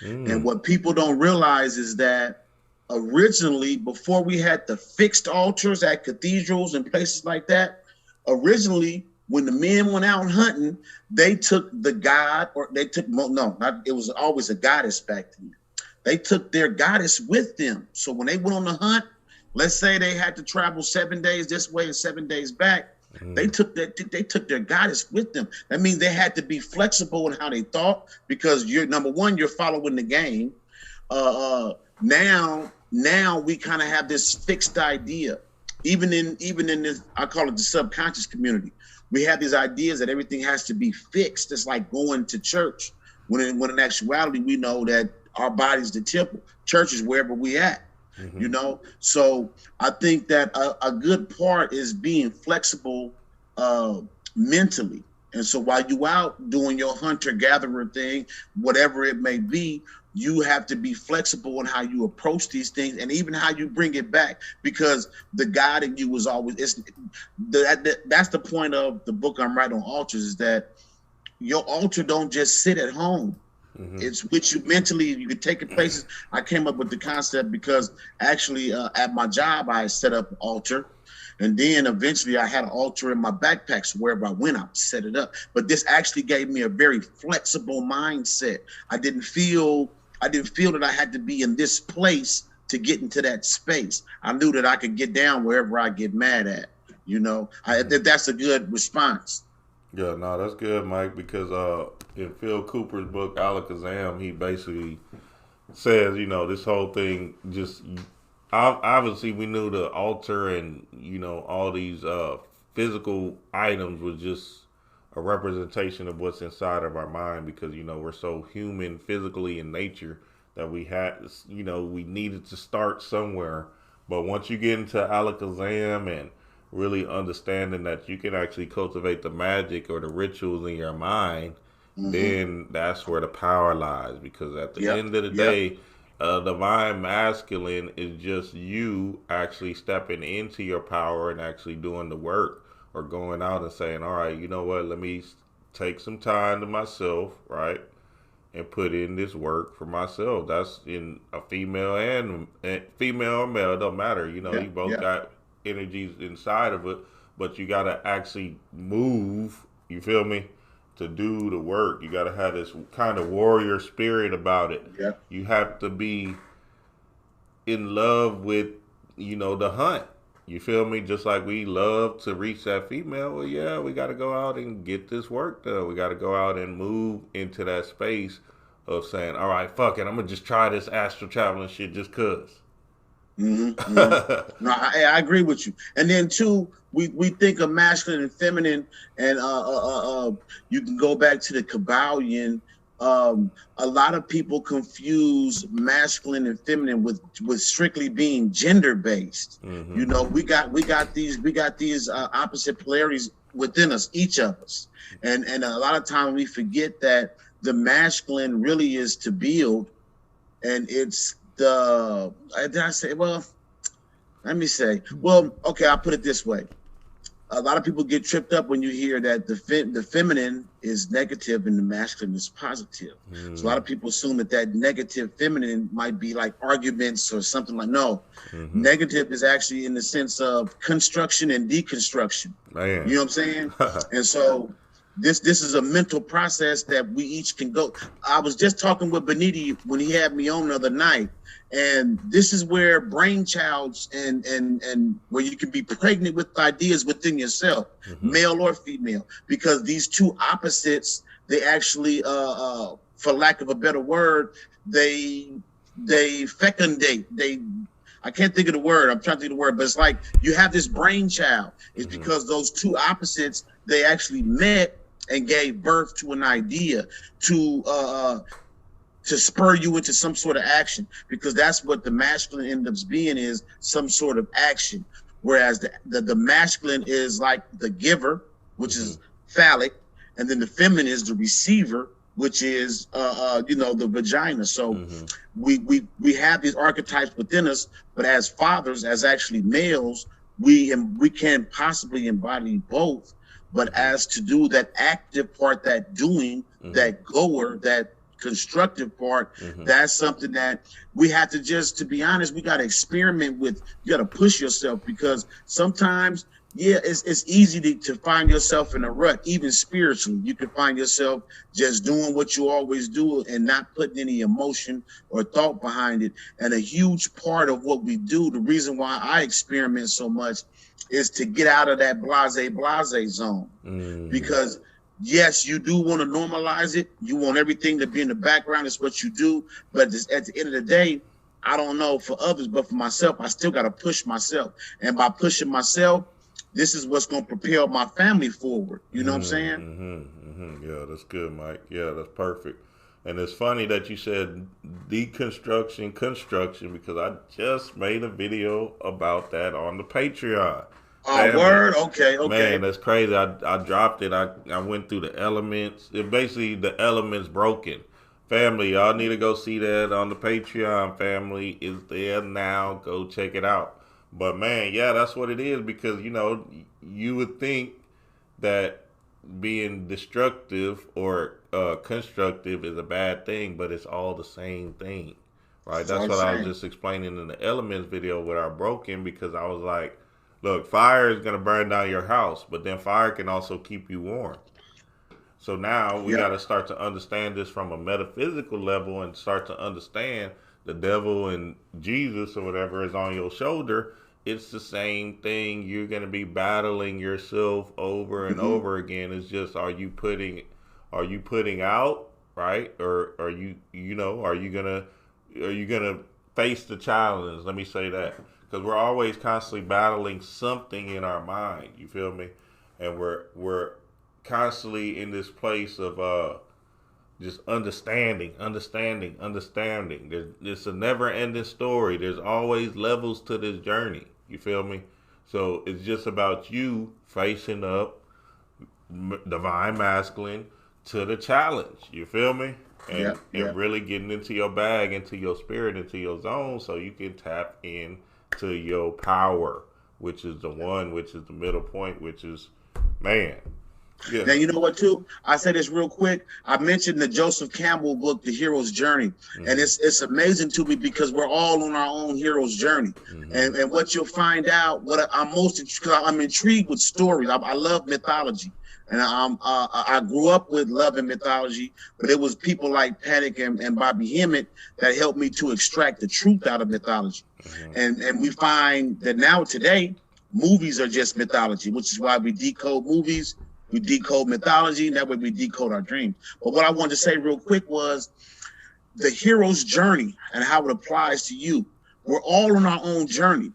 And what people don't realize is that originally, before we had the fixed altars at cathedrals and places like that, originally, when the men went out hunting, they took the god, or they took, it was always a goddess back then. They took their goddess with them. So when they went on the hunt, let's say they had to travel 7 days this way and 7 days back, they took their goddess with them. That means they had to be flexible in how they thought, because you're, number one, you're following the game. Now we kind of have this fixed idea, even in this, I call it the subconscious community. We have these ideas that everything has to be fixed. It's like going to church, when in actuality we know that our body's the temple. Church is wherever we at, you know? So I think that a good part is being flexible mentally. And so while you out doing your hunter-gatherer thing, whatever it may be, you have to be flexible in how you approach these things and even how you bring it back, because the God in you was always, that's the point of the book I'm writing on altars, is that your altar don't just sit at home. It's with you mentally. You can take it places. I came up with the concept because actually at my job, I set up an altar. And then eventually I had an altar in my backpack, so wherever I went, I set it up. But this actually gave me a very flexible mindset. I didn't feel that I had to be in this place to get into that space. I knew that I could get down wherever I get mad at. You know, that's a good response. Yeah, no, that's good, Mike, because in Phil Cooper's book, Alakazam, he basically says, you know, this whole thing just, obviously we knew the altar and, you know, all these physical items was just a representation of what's inside of our mind, because, you know, we're so human physically in nature that we had, you know, we needed to start somewhere. But once you get into Alakazam and really understanding that you can actually cultivate the magic or the rituals in your mind, then that's where the power lies. Because at the end of the day, divine masculine is just you actually stepping into your power and actually doing the work, or going out and saying, all right, you know what, let me take some time to myself, right, and put in this work for myself. That's in a female and female or male, it don't matter. You know, you both got energies inside of it, but you got to actually move, you feel me, to do the work. You got to have this kind of warrior spirit about it. You have to be in love with, you know, the hunt, you feel me, just like we love to reach that female. Well, yeah, we got to go out and get this work done. We got to go out and move into that space of saying, all right, fuck it, I'm gonna just try this astral traveling shit just cause. No, I agree with you. And then too, we think of masculine and feminine, and you can go back to the Kabbalion. A lot of people confuse masculine and feminine with strictly being gender based. You know, we got these opposite polarities within us, each of us, and a lot of times we forget that the masculine really is to build, and it's the, did I say, well, let me say, well, okay, I'll put it this way. A lot of people get tripped up when you hear that the feminine is negative and the masculine is positive. So a lot of people assume that negative feminine might be like arguments or something like, no. Negative is actually in the sense of construction and deconstruction. Man. You know what I'm saying? And so this is a mental process that we each can go. I was just talking with Beniti when he had me on the other night, and this is where brainchilds and where you can be pregnant with ideas within yourself, male or female, because these two opposites, they actually, for lack of a better word, they fecundate. I can't think of the word. I'm trying to think of the word, but it's like you have this brainchild. It's because those two opposites, they actually met and gave birth to an idea to spur you into some sort of action, because that's what the masculine ends up being, is some sort of action. Whereas the masculine is like the giver, which is phallic, and then the feminine is the receiver, which is you know, the vagina. So we have these archetypes within us, but as fathers, as actually males, we can possibly embody both. But as to do that active part, that doing, that goer, that constructive part, that's something that we have to just, to be honest, we got to experiment with. You got to push yourself, because sometimes, yeah, it's easy to find yourself in a rut, even spiritually. You can find yourself just doing what you always do and not putting any emotion or thought behind it. And a huge part of what we do, the reason why I experiment so much, is to get out of that blase zone. Because yes, you do want to normalize it. You want everything to be in the background. It's what you do. But at the end of the day, I don't know for others, but for myself, I still got to push myself. And by pushing myself, this is what's going to propel my family forward. You know what I'm saying? Yeah, that's good, Mike. Yeah, that's perfect. And it's funny that you said deconstruction, construction, because I just made a video about that on the Patreon. Oh, word? Okay. Man, that's crazy. I dropped it. I went through the elements. It basically the elements broken. Family, y'all need to go see that on the Patreon. Family is there now. Go check it out. But man, yeah, that's what it is because you would think that being destructive or constructive is a bad thing, but it's all the same thing, right? That's what I was just explaining in the elements video with our broken because I was like, look, fire is going to burn down your house, but then fire can also keep you warm. So now we got to start to understand this from a metaphysical level and start to understand the devil and Jesus or whatever is on your shoulder. It's the same thing. You're going to be battling yourself over and over again. It's just, are you putting out, right? Or are you going to face the challenge? Let me say that. Because we're always constantly battling something in our mind. You feel me? And we're constantly in this place of just understanding. It's a never-ending story. There's always levels to this journey. You feel me? So it's just about you facing up divine masculine to the challenge. You feel me? And really getting into your bag, into your spirit, into your zone so you can tap in to your power, which is the one, which is the middle point, which is man. Yeah. Now, you know what, too? I say this real quick. I mentioned the Joseph Campbell book, The Hero's Journey. And it's amazing to me because we're all on our own hero's journey. And what you'll find out, I'm intrigued with stories. I love mythology. And I grew up with love and mythology, but it was people like Panic and Bobby Hemmett that helped me to extract the truth out of mythology. And we find that now today, movies are just mythology, which is why we decode movies. We decode mythology, and that way we decode our dreams. But what I wanted to say real quick was the hero's journey and how it applies to you. We're all on our own journey.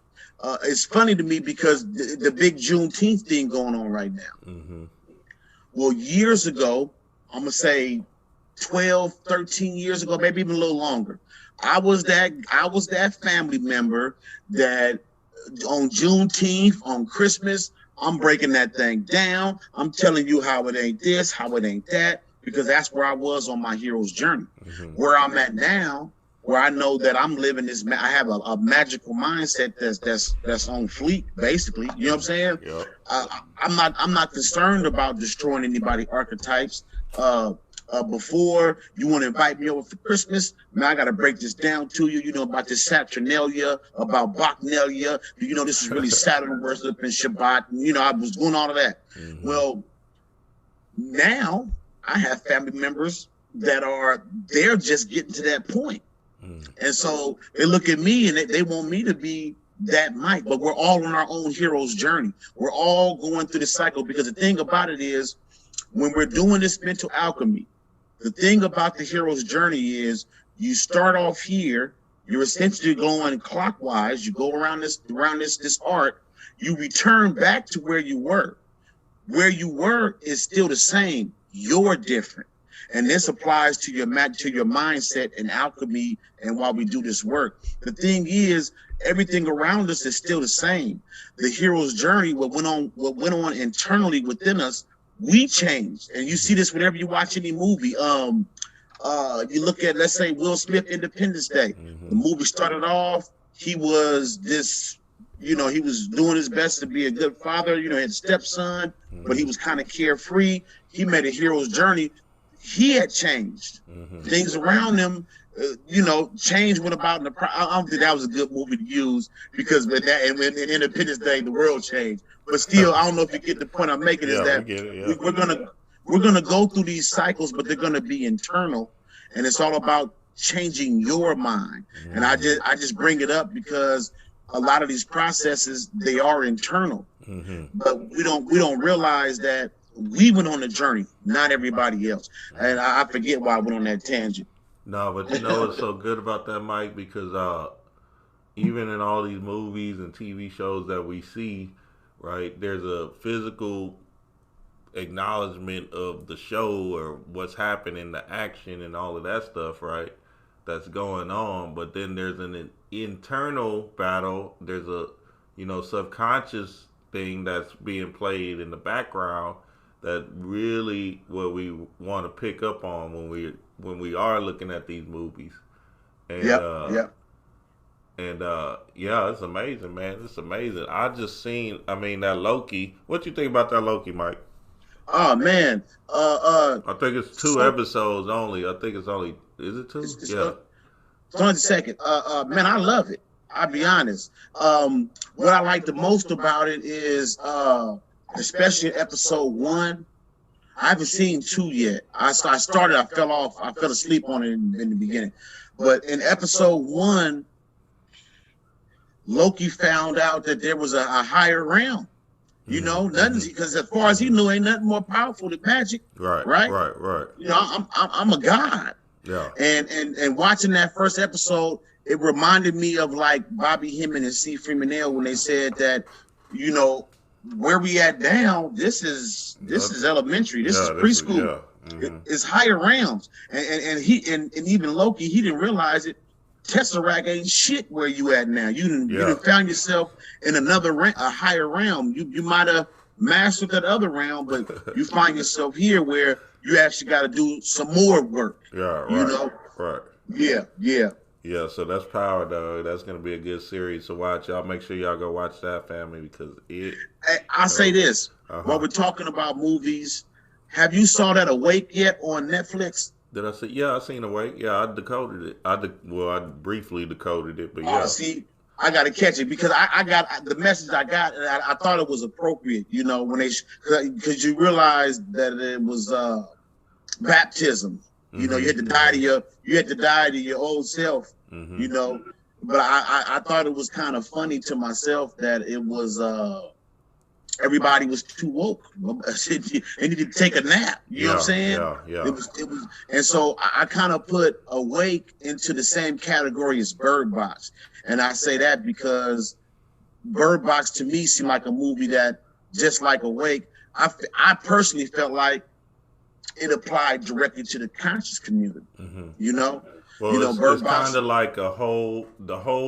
It's funny to me because the big Juneteenth thing going on right now. Well, years ago, I'm going to say 12, 13 years ago, maybe even a little longer, I was that family member that on Juneteenth, on Christmas, I'm breaking that thing down. I'm telling you how it ain't this, how it ain't that, because that's where I was on my hero's journey. Where I'm at now, where I know that I'm living this, I have a magical mindset that's on fleek, basically. You know what I'm saying? Yep. I'm not concerned about destroying anybody archetypes. Before you want to invite me over for Christmas, man, I got to break this down to you. You know about this Saturnalia, about Bacchanalia. You know this is really Saturn worship and Shabbat. And, I was doing all of that. Well, now I have family members they're just getting to that point. And so they look at me and they want me to be that Mike, but we're all on our own hero's journey. We're all going through the cycle because the thing about it is when we're doing this mental alchemy, the thing about the hero's journey is you start off here, you're essentially going clockwise, you go around this arc, you return back to where you were. Where you were is still the same. You're different. And this applies to your mindset and alchemy and while we do this work. The thing is, everything around us is still the same. The hero's journey, what went on internally within us, we changed. And you see this whenever you watch any movie. You look at, let's say, Will Smith, Independence Day. The movie started off, he was this, he was doing his best to be a good father, had stepson, but he was kind of carefree. He made a hero's journey. He had changed. Things around him, changed went about. I don't think that was a good movie to use because in Independence Day, the world changed. But still, I don't know if you get the point I'm making. Is that we're gonna go through these cycles, but they're gonna be internal, and it's all about changing your mind. And I just bring it up because a lot of these processes, they are internal, but we don't realize that we went on a journey, not everybody else. And I forget why I went on that tangent. No, but what's so good about that, Mike, because even in all these movies and TV shows that we see, right, there's a physical acknowledgement of the show or what's happening, the action and all of that stuff, right, that's going on. But then there's an internal battle. There's a, subconscious thing that's being played in the background that really what we want to pick up on when we are looking at these movies. And yeah, it's amazing, man. It's amazing. I just seen, I mean, that Loki. What you think about that Loki, Mike? Oh man, I think it's two episodes only. I think it's only, is it two? Yeah. 20 seconds. Man, I love it. I'll be honest. What I like the most about it is, especially episode 1. I haven't seen 2 yet. I started. I fell off. I fell asleep on it in the beginning. But in episode 1, Loki found out that there was a higher realm. You know, nothing, because as far as he knew, ain't nothing more powerful than magic. Right. You know, I'm a god. Yeah. And watching that first episode, it reminded me of like Bobby Hemming and C. Freeman Nail when they said that, you know, where we at now, this is elementary. This is preschool. It's higher realms. And even Loki, he didn't realize it. Tesseract ain't shit where you at now. You done found yourself in a higher realm. You might have mastered that other realm, but you find yourself here where you actually got to do some more work. Yeah, right. You know? Right. Yeah. Yeah, so that's Power, though. That's going to be a good series to watch. Y'all make sure y'all go watch that, family, because it... I'll say this. While we're talking about movies, have you saw that Awake yet on Netflix? Did I say? Yeah, I seen Awake. Yeah, I decoded it. I briefly decoded it, but yeah. See, I got to catch it because I got the message I got, and I thought it was appropriate, you know, when because you realize that it was baptism. You know, you had to die to your old self. You know, but I thought it was kind of funny to myself that it was everybody was too woke. They needed to take a nap. You know what I'm saying? Yeah. It was, and so I kind of put Awake into the same category as Bird Box, and I say that because Bird Box to me seemed like a movie that, just like Awake, I personally felt like it applied directly to the conscious community. You know. Well, you know, it's kind of like the whole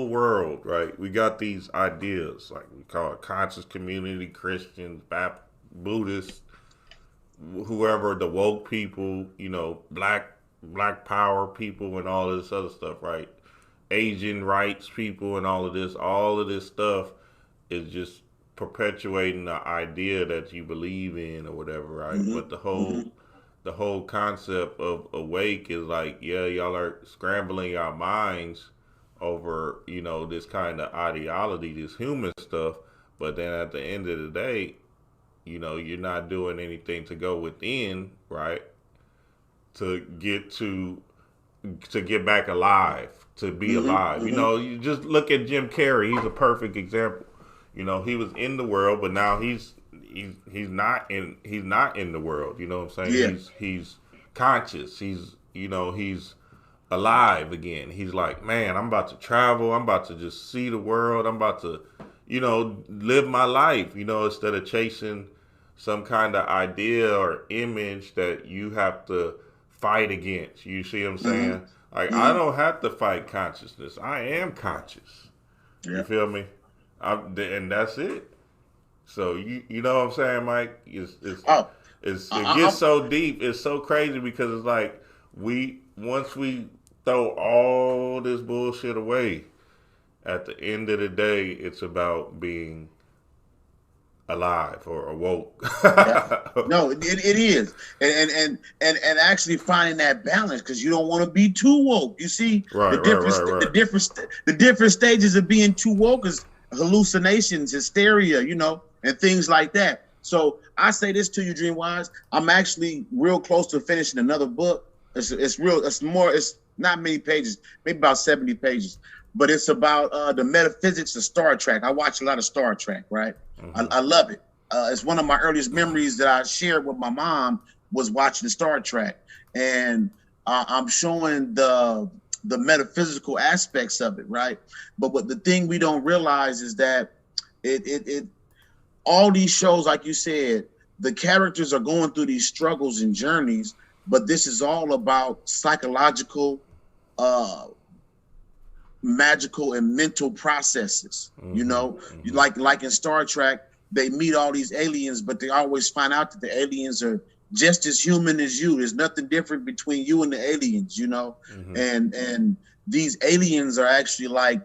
world, right? We got these ideas, like we call it conscious community, Christians, Baptist, Buddhists, whoever, the woke people, you know, black power people and all of this other stuff, right? Asian rights people and all of this stuff is just perpetuating the idea that you believe in or whatever, right? But the whole concept of Awake is like, yeah, y'all are scrambling our minds over, you know, this kind of ideology, this human stuff. But then at the end of the day, you know, you're not doing anything to go within, right? To get back alive, to be alive. You know, you just look at Jim Carrey. He's a perfect example. You know, he was in the world, but now he's not in the world, you know what I'm saying? He's conscious. He's alive again. He's like, man, I'm about to travel. I'm about to just see the world. I'm about to, you know, live my life, you know, instead of chasing some kind of idea or image that you have to fight against. You see what I'm saying? Like, I don't have to fight consciousness. I am conscious. You feel me? And that's it. So you know what I'm saying, Mike? It gets so deep. It's so crazy because it's like once we throw all this bullshit away, at the end of the day, it's about being alive or awoke. No, it is, and actually finding that balance because you don't want to be too woke. You see, the different stages of being too woke is hallucinations, hysteria, you know, and things like that. So I say this to you, Dreamwise. I'm actually real close to finishing another book. It's not many pages, maybe about 70 pages, but it's about the metaphysics of Star Trek. I watch a lot of Star Trek, right? I love it. It's one of my earliest memories that I shared with my mom was watching Star Trek, and I'm showing the metaphysical aspects of it, right? But what the thing we don't realize is that it all these shows, like you said, the characters are going through these struggles and journeys, but this is all about psychological, magical, and mental processes. You know, like in Star Trek, they meet all these aliens, but they always find out that the aliens are just as human as you. There's nothing different between you and the aliens, you know. And these aliens are actually like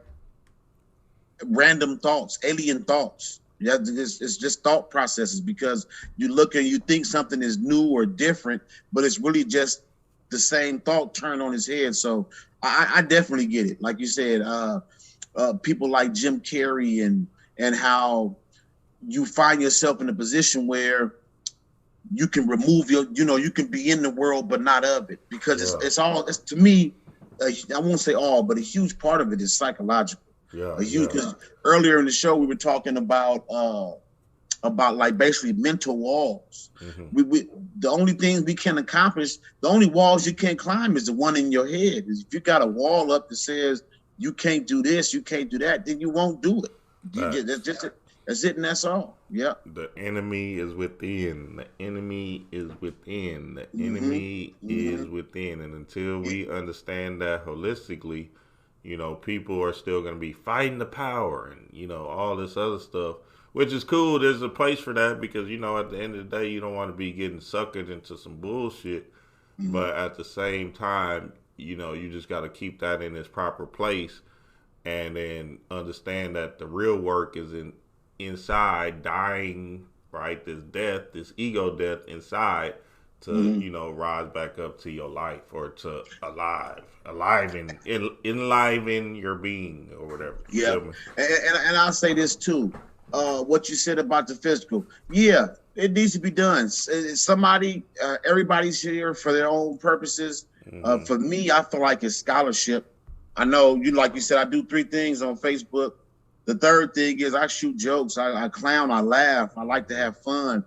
random thoughts, alien thoughts. Yeah, it's just thought processes, because you look and you think something is new or different, but it's really just the same thought turned on its head. So I definitely get it. Like you said, people like Jim Carrey and how you find yourself in a position where you can remove you can be in the world but not of it, because it's to me, I won't say all, but a huge part of it is psychological. Because earlier in the show we were talking about like basically mental walls. We the only things we can accomplish, the only walls you can't climb is the one in your head. If you got a wall up that says you can't do this, you can't do that, then you won't do it. That's just it. That's it, and that's all. Yeah. The enemy is within. The enemy is within. The enemy is within. And until we understand that holistically, you know, people are still going to be fighting the power and, you know, all this other stuff, which is cool. There's a place for that, because, you know, at the end of the day, you don't want to be getting suckered into some bullshit. But at the same time, you know, you just got to keep that in its proper place, and then understand that the real work is inside, dying, right? This death, this ego death inside, to you know, rise back up to your life, or to enliven your being, or whatever. Yeah, and I'll say this too. What you said about the physical, it needs to be done. Somebody, everybody's here for their own purposes. For me, I feel like it's scholarship. I know you, like you said, I do 3 things on Facebook. The third thing is I shoot jokes, I clown, I laugh, I like to have fun.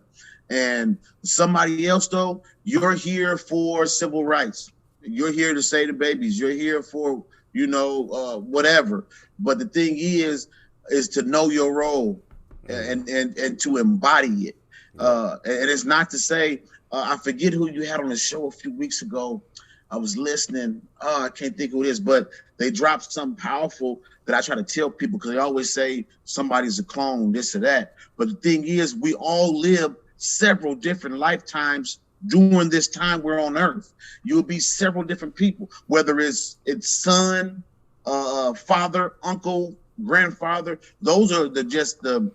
And somebody else, though, you're here for civil rights. You're here to save the babies. You're here for, you know, whatever. But the thing is to know your role and to embody it. And it's not to say, I forget who you had on the show a few weeks ago. I was listening. I can't think who it is, but they dropped something powerful that I try to tell people, because they always say somebody's a clone, this or that. But the thing is, we all live several different lifetimes during this time we're on Earth. You'll be several different people, whether it's son, father, uncle, grandfather. Those are the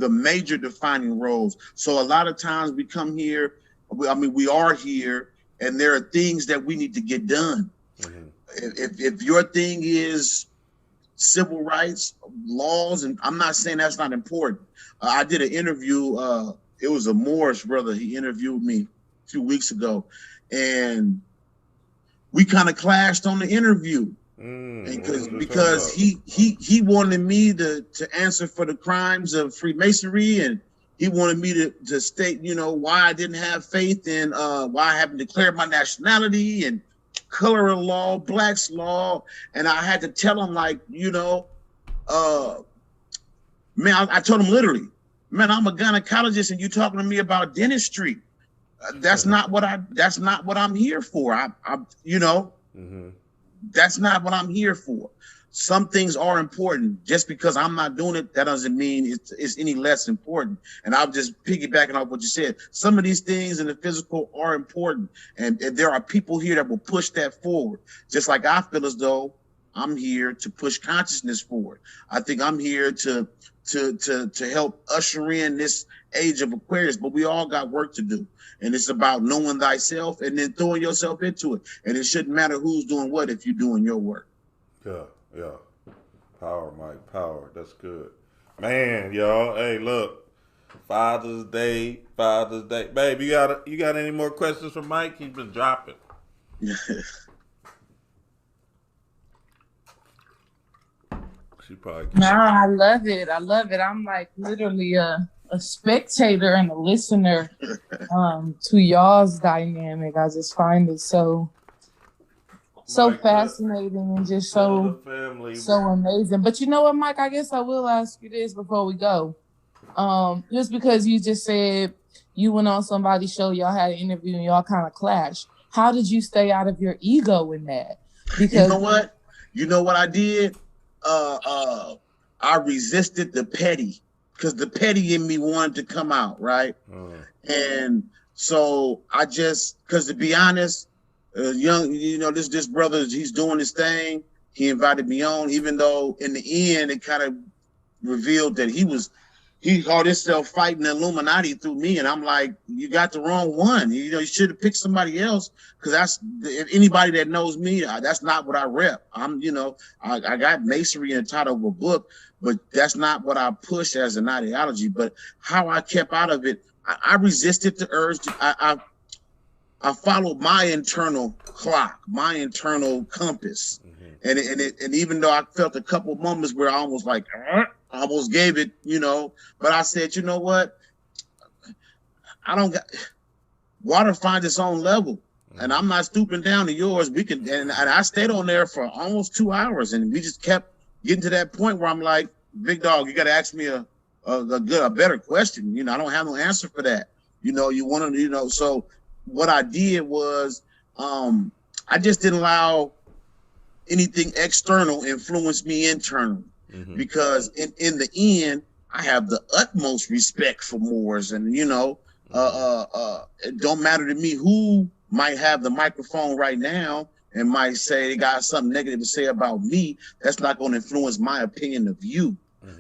major defining roles. So a lot of times we come here, we are here, and there are things that we need to get done. If your thing is civil rights, laws, and I'm not saying that's not important. I did an interview. It was a Morris brother. He interviewed me a few weeks ago, and we kind of clashed on the interview. Because he wanted me to answer for the crimes of Freemasonry, and he wanted me to state, you know, why I didn't have faith in why I haven't declared my nationality and color of law, Black's law. And I had to tell him, like, you know, man, I told him literally, man, I'm a gynecologist and you talking to me about dentistry. That's not what I'm here for. That's not what I'm here for. Some things are important. Just because I'm not doing it, that doesn't mean it's any less important. And I'm just piggybacking off what you said. Some of these things in the physical are important. And there are people here that will push that forward. Just like I feel as though I'm here to push consciousness forward. I think I'm here to help usher in this age of Aquarius, but we all got work to do. And it's about knowing thyself and then throwing yourself into it. And it shouldn't matter who's doing what if you're doing your work. Yeah. Power, Mike. Power. That's good. Man, y'all. Hey, look. Father's Day. Babe, you got any more questions for Mike? He's been dropping. She probably can't. No, I love it. I'm like literally a spectator and a listener to y'all's dynamic. I just find it so Mike, fascinating and just so amazing. But you know what, Mike? I guess I will ask you this before we go. Just because you just said you went on somebody's show, y'all had an interview and y'all kind of clashed. How did you stay out of your ego in that? Because you know what I did? I resisted the petty. because the petty in me wanted to come out, right? And so I just, because to be honest, young, this brother, he's doing his thing. He invited me on, even though in the end it kind of revealed that he called himself fighting the Illuminati through me, and I'm like, you got the wrong one. You should have picked somebody else, because if anybody that knows me, that's not what I rep. I got masonry in the title of a book, but that's not what I push as an ideology. But how I kept out of it, I resisted the urge. I followed my internal clock, my internal compass, and even though I felt a couple moments where I almost like. I almost gave it, but I said, you know what? Water finds its own level, and I'm not stooping down to yours. And I stayed on there for almost 2 hours, and we just kept getting to that point where I'm like, big dog, you got to ask me a better question. I don't have no answer for that. You want to, so what I did was, I just didn't allow anything external influence me internally. Because in the end, I have the utmost respect for Moors, and it don't matter to me who might have the microphone right now and might say they got something negative to say about me. That's not going to influence my opinion of you,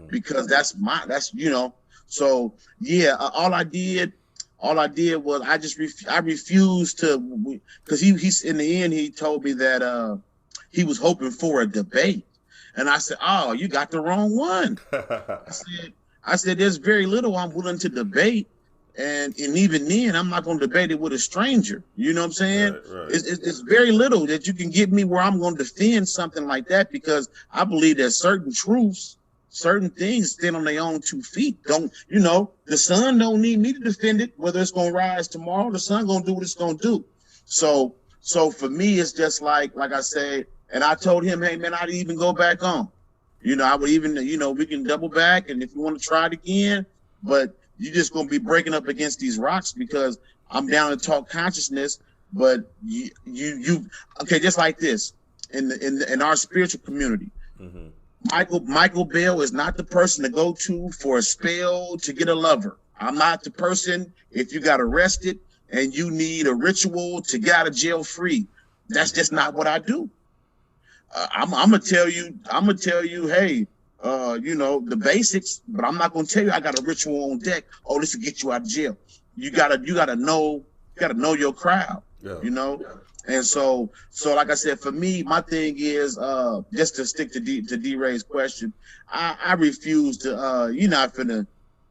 because So yeah, all I did was I refused to, because he's in the end he told me that he was hoping for a debate. And I said, oh, you got the wrong one. I said, there's very little I'm willing to debate. And even then, I'm not going to debate it with a stranger. You know what I'm saying? Right. It's very little that you can get me where I'm going to defend something like that, because I believe that certain truths, certain things stand on their own 2 feet. The sun don't need me to defend it, whether it's going to rise tomorrow. The sun going to do what it's going to do. So for me, it's just like I said, and I told him, hey, man, I'd even go back on. I would even, we can double back. And if you want to try it again, but you're just going to be breaking up against these rocks, because I'm down to talk consciousness. But okay, just like this, in our spiritual community, Michael Bell is not the person to go to for a spell to get a lover. I'm not the person, if you got arrested and you need a ritual to get out of jail free. That's just not what I do. I'm gonna tell you, hey, the basics, but I'm not gonna tell you I got a ritual on deck. Oh, this will get you out of jail. You gotta know your crowd. Yeah. And so like I said, for me, my thing is just to stick to D-Ray's question. I refuse to. You're not finna.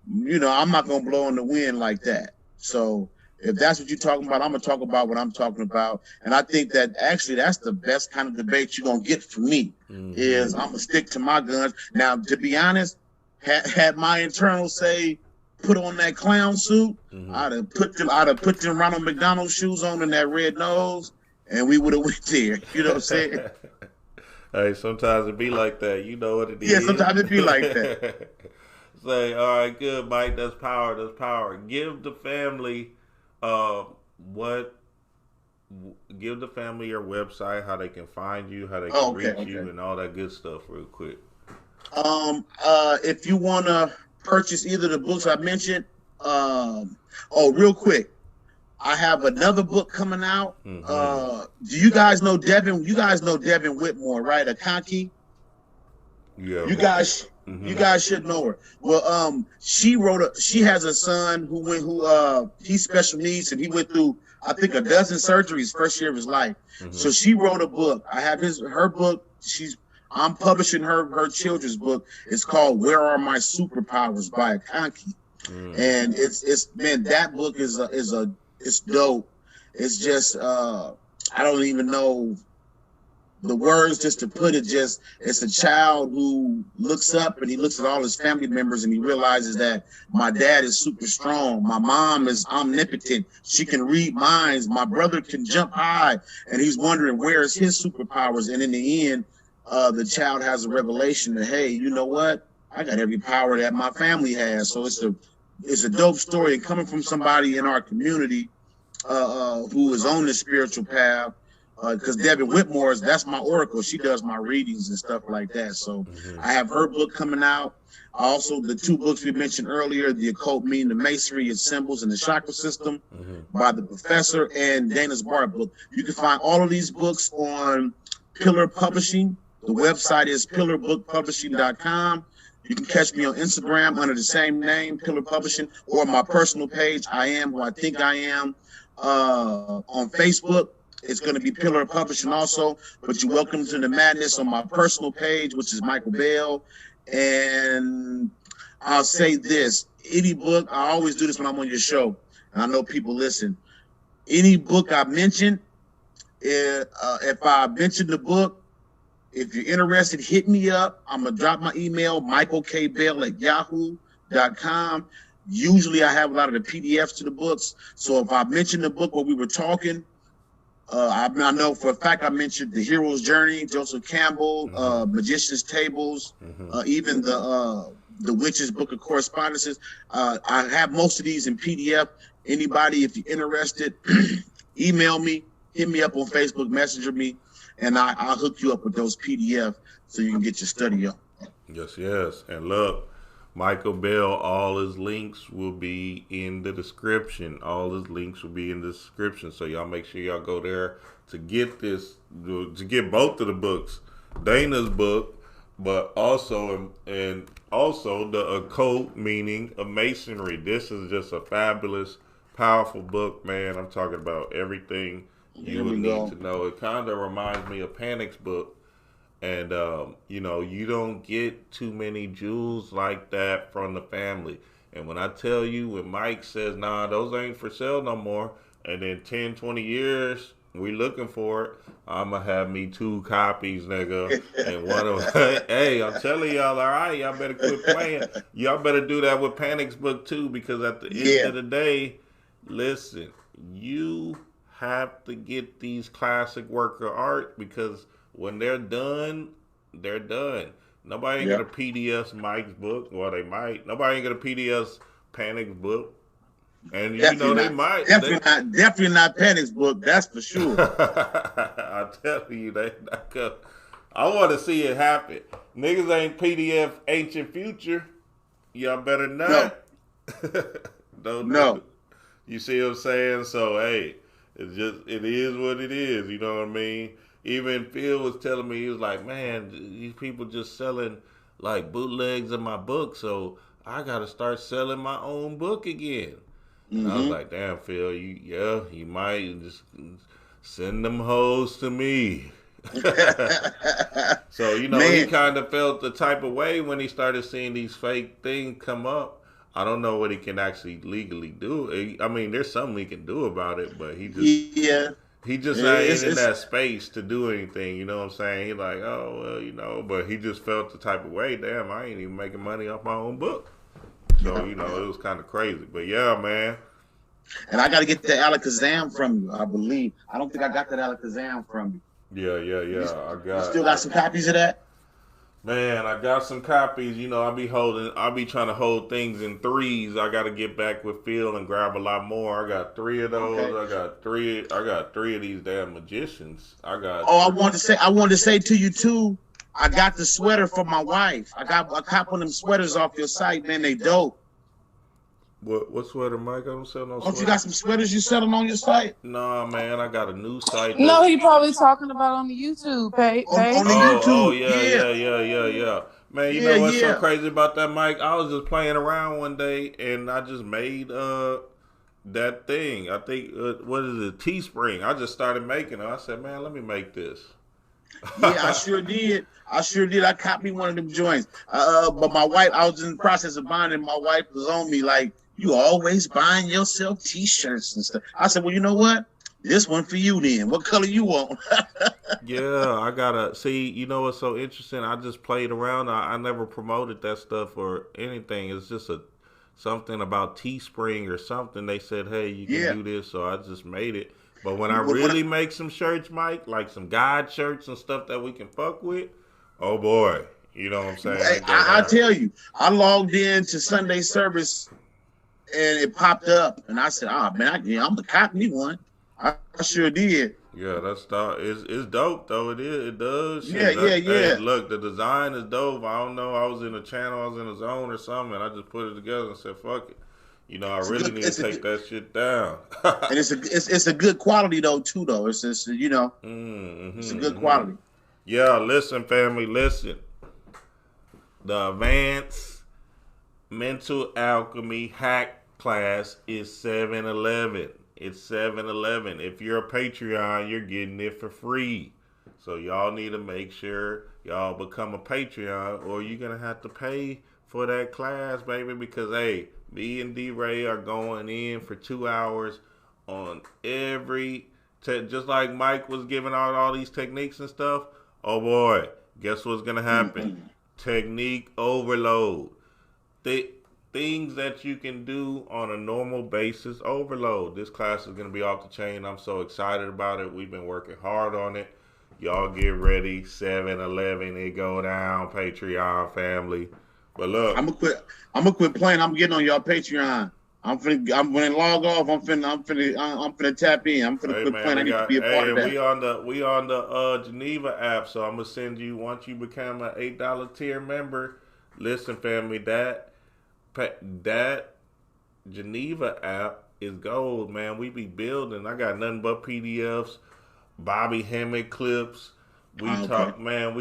I'm not gonna blow in the wind like that. So if that's what you're talking about, I'm going to talk about what I'm talking about. And I think that actually that's the best kind of debate you're going to get from me, is I'm going to stick to my guns. Now, to be honest, had my internal say, put on that clown suit, I'd have put them Ronald McDonald shoes on and that red nose, and we would have went there. You know what I'm saying? Hey, sometimes it be like that. You know what it is. Yeah, sometimes it be like that. Say, all right, good, Mike. That's power. That's power. Give the family... give the family your website, how they can find you, how they can reach you, and all that good stuff real quick. If you want to purchase either the books I mentioned, real quick, I have another book coming out. Do you guys know Devin? You guys know Devin Whitmore, right? Akanki? Yeah. You guys should know her. Well, she has a son who he's special needs, and he went through, I think, a dozen surgeries first year of his life. So she wrote a book. I have her book. I'm publishing her children's book. It's called Where Are My Superpowers by Akanki. And it's that book it's dope. It's just I don't even know the words just to put it. Just, it's a child who looks up and he looks at all his family members and he realizes that my dad is super strong, my mom is omnipotent, she can read minds, my brother can jump high, and he's wondering where is his superpowers. And in the end, the child has a revelation that, hey, you know what, I got every power that my family has. So it's a dope story, and coming from somebody in our community who is on the spiritual path. Because Devin Whitmore, that's my oracle. She does my readings and stuff like that. So I have her book coming out. Also, the 2 books we mentioned earlier, The Occult, Meaning the Masonry, Its Symbols, and the Chakra System by the Professor, and Dana's Bar book. You can find all of these books on Pillar Publishing. The website is pillarbookpublishing.com. You can catch me on Instagram under the same name, Pillar Publishing, or my personal page, I Am Who I Think I Am. On Facebook, it's going to be Pillar Publishing also, but you're welcome to the madness on my personal page, which is Michael Bell. And I'll say this, any book, I always do this when I'm on your show, and I know people listen. Any book I mention, if I mention the book, if you're interested, hit me up. I'm going to drop my email, michaelkbell@yahoo.com. Usually I have a lot of the PDFs to the books. So if I mention the book while we were talking, I know for a fact I mentioned The Hero's Journey, Joseph Campbell, Magician's Tables, even the Witch's Book of Correspondences. I have most of these in PDF. Anybody, if you're interested, email me, hit me up on Facebook, messenger me, and I'll hook you up with those PDF so you can get your study up. Yes, yes. And look, Michael Bell, all his links will be in the description. All his links will be in the description. So y'all make sure y'all go there to get this, to get both of the books. Dana's book, but also, and also the Occult, Meaning of Masonry. This is just a fabulous, powerful book, man. I'm talking about everything you would need to know. It kind of reminds me of Panic's book. And, you know, you don't get too many jewels like that from the family. And when I tell you, when Mike says, nah, those ain't for sale no more, and then 10, 20 years, we looking for it, I'm going to have me 2 copies, nigga. And one of them, hey, I'm telling y'all, all right, y'all better quit playing. Y'all better do that with Panic's book, too, because at the end of the day, listen, you have to get these classic work of art, because when they're done, they're done. Nobody ain't gonna PDF Mike's book. Well, they might. Nobody ain't gonna PDF Panic's book. And definitely you know, they might. Definitely not Panic's book, that's for sure. I tell you, they not gonna. I want to see it happen. Niggas ain't PDF Ancient Future. Y'all better not. No. You see what I'm saying? So, hey, it is what it is. You know what I mean? Even Phil was telling me, he was like, man, these people just selling like bootlegs of my book, so I got to start selling my own book again. And I was like, damn, Phil, you might just send them hoes to me. So, you know, he kind of felt the type of way when he started seeing these fake things come up. I don't know what he can actually legally do. I mean, there's something he can do about it, but he just... He just ain't in that space to do anything, you know what I'm saying? He's like, oh, well, you know, but he just felt the type of way, damn, I ain't even making money off my own book. So, you know, it was kind of crazy. But, yeah, man. And I got to get the Alakazam from you, I believe. I don't think I got that Alakazam from you. Yeah. You still got some copies of that? Man, I got some copies. You know, I'll be trying to hold things in 3s. I got to get back with Phil and grab a lot more. I got 3 of those. Okay. I got 3 of these damn magicians. I wanted to say to you too, I got the sweater for my wife. I got a couple of them sweaters off your site, man. They dope. What sweater, Mike? I don't sell no sweaters. You got some sweaters you selling on your site? Nah, man, I got a new site. No, he probably talking about on the YouTube page. On the YouTube. Oh, yeah. Man, you know what's so crazy about that, Mike? I was just playing around one day, and I just made that thing. I think, what is it, Teespring. I just started making it. I said, man, let me make this. Yeah, I sure did. I copied one of them joints. But my wife, I was in the process of buying it, and my wife was on me like, you always buying yourself T-shirts and stuff. I said, well, you know what? This one for you then. What color you want? Yeah, I gotta see. You know what's so interesting? I just played around. I never promoted that stuff or anything. It's just something about Teespring or something. They said, hey, you can do this, so I just made it. But when I really make some shirts, Mike, like some God shirts and stuff that we can fuck with, oh boy, you know what I'm saying? I tell you, I logged in to Sunday service and it popped up, and I said, "Oh man, I'm gonna copy me one." I sure did. Yeah, that's dope. It's dope though. It is. It does. Yeah, Shit. yeah. Hey, look, the design is dope. I don't know. I was in a channel. I was in a zone or something. And I just put it together and said, "Fuck it." You know, I really need to take that shit down. And it's a good quality though too though. It's just it's a good quality. Yeah, listen, family, listen. The advanced mental alchemy hack class is 7-Eleven. It's 7-Eleven. If you're a Patreon, you're getting it for free. So y'all need to make sure y'all become a Patreon, or you're gonna have to pay for that class, baby. Because hey, me and D-Ray are going in for 2 hours on every. Just like Mike was giving out all these techniques and stuff. Oh boy, guess what's gonna happen? Technique overload. Things that you can do on a normal basis, overload. This class is going to be off the chain. I'm so excited about it. We've been working hard on it. Y'all get ready. 7-Eleven, it go down. Patreon family. But look, I'm gonna quit playing. I'm getting on y'all Patreon. I'm gonna log off. I'm finna tap in. I'm finna quit playing. I need to be a part of that. We on the Geneva app, so I'm gonna send you, once you become an $8 tier member. Listen, family, that Geneva app is gold, man. We be building. I got nothing but PDFs, Bobby Hemmett clips. We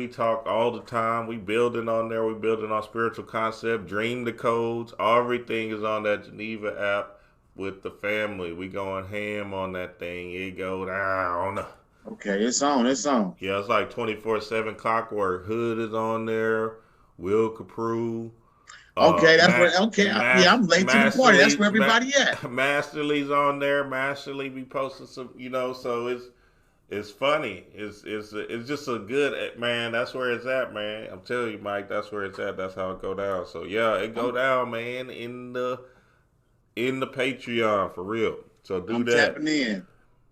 talk all the time. We building on there. We building on spiritual concept, dream the codes. Everything is on that Geneva app with the family. We going ham on that thing. It go down. Okay, it's on. Yeah, it's like 24/7 clockwork. Hood is on there. Will Caprew. Okay, I'm late to the party. That's where everybody at. Masterly's on there. Masterly be posting some, so it's funny. It's just a good, man. That's where it's at, man. I'm telling you, Mike. That's where it's at. That's how it go down. So yeah, it go down, man. In the Patreon for real. So do that. Tapping in.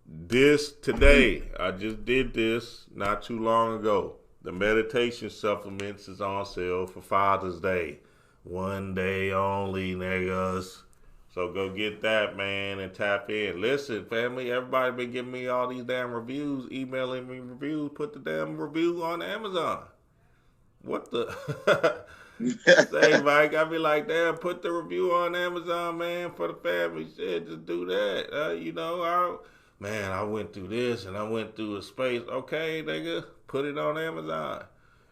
This today, I just did this not too long ago. The meditation supplements is on sale for Father's Day. One day only, niggas. So go get that, man, and tap in. Listen, family, everybody been giving me all these damn reviews, emailing me reviews. Put the damn review on Amazon. What the? Say, Mike, I be like, damn, put the review on Amazon, man, for the family. Shit, just do that. I went through this and I went through a space. Okay, nigga, put it on Amazon.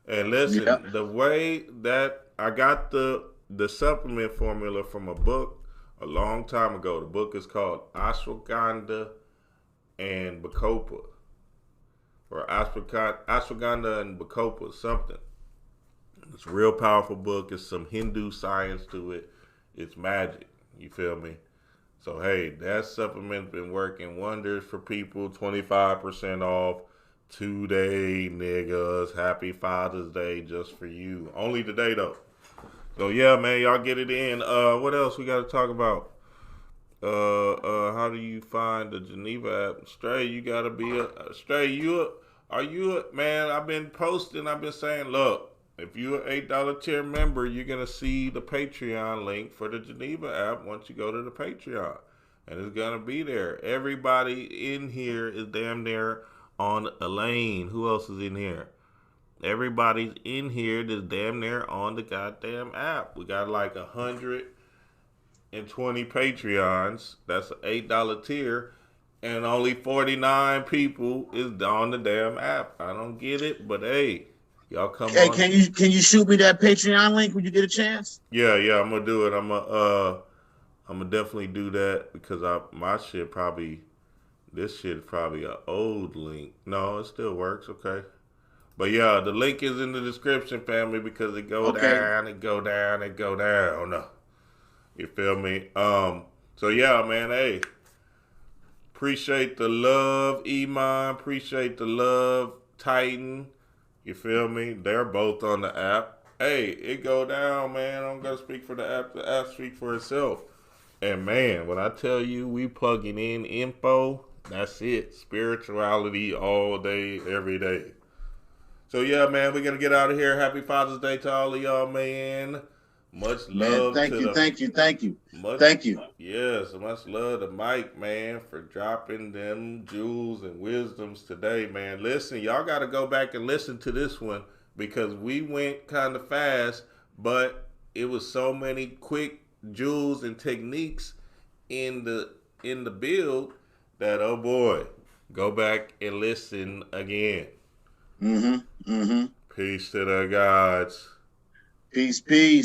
And listen, the way that I got the supplement formula from a book a long time ago. The book is called Ashwagandha and Bacopa. Or Ashwagandha and Bacopa, something. It's a real powerful book. It's some Hindu science to it. It's magic. You feel me? So, hey, that supplement's been working wonders for people. 25% off today, niggas. Happy Father's Day just for you. Only today, though. So, yeah, man, y'all get it in. What else we got to talk about? How do you find the Geneva app? Stray, you got to be man, I've been posting, I've been saying, look, if you're an $8 tier member, you're going to see the Patreon link for the Geneva app once you go to the Patreon. And it's going to be there. Everybody in here is damn near on Elaine. Who else is in here? Everybody's in here that's damn near on the goddamn app. We got like 120 Patreons. That's an $8 tier. And only 49 people is on the damn app. I don't get it, but hey, y'all come on. Hey, can you shoot me that Patreon link when you get a chance? Yeah, I'm gonna do it. I'm gonna definitely do that because this shit is probably an old link. No, it still works. Okay. But yeah, the link is in the description, family, because it go down, it go down, it go down. You feel me? So yeah, man, hey. Appreciate the love, Iman. Appreciate the love, Titan. You feel me? They're both on the app. Hey, it go down, man. I'm gonna speak for the app. The app speak for itself. And man, when I tell you we plugging in info, that's it. Spirituality all day, every day. So yeah, man, we're gonna get out of here. Happy Father's Day to all of y'all, man. Much Man, love thank to you, the, thank you, thank you, much, thank you. yes, much love to Mike, man, for dropping them jewels and wisdoms today, man. Listen, y'all got to go back and listen to this one because we went kind of fast, but it was so many quick jewels and techniques in the build that, oh boy, go back and listen again. Mm-hmm. Mm-hmm. Peace to the gods. Peace, peace.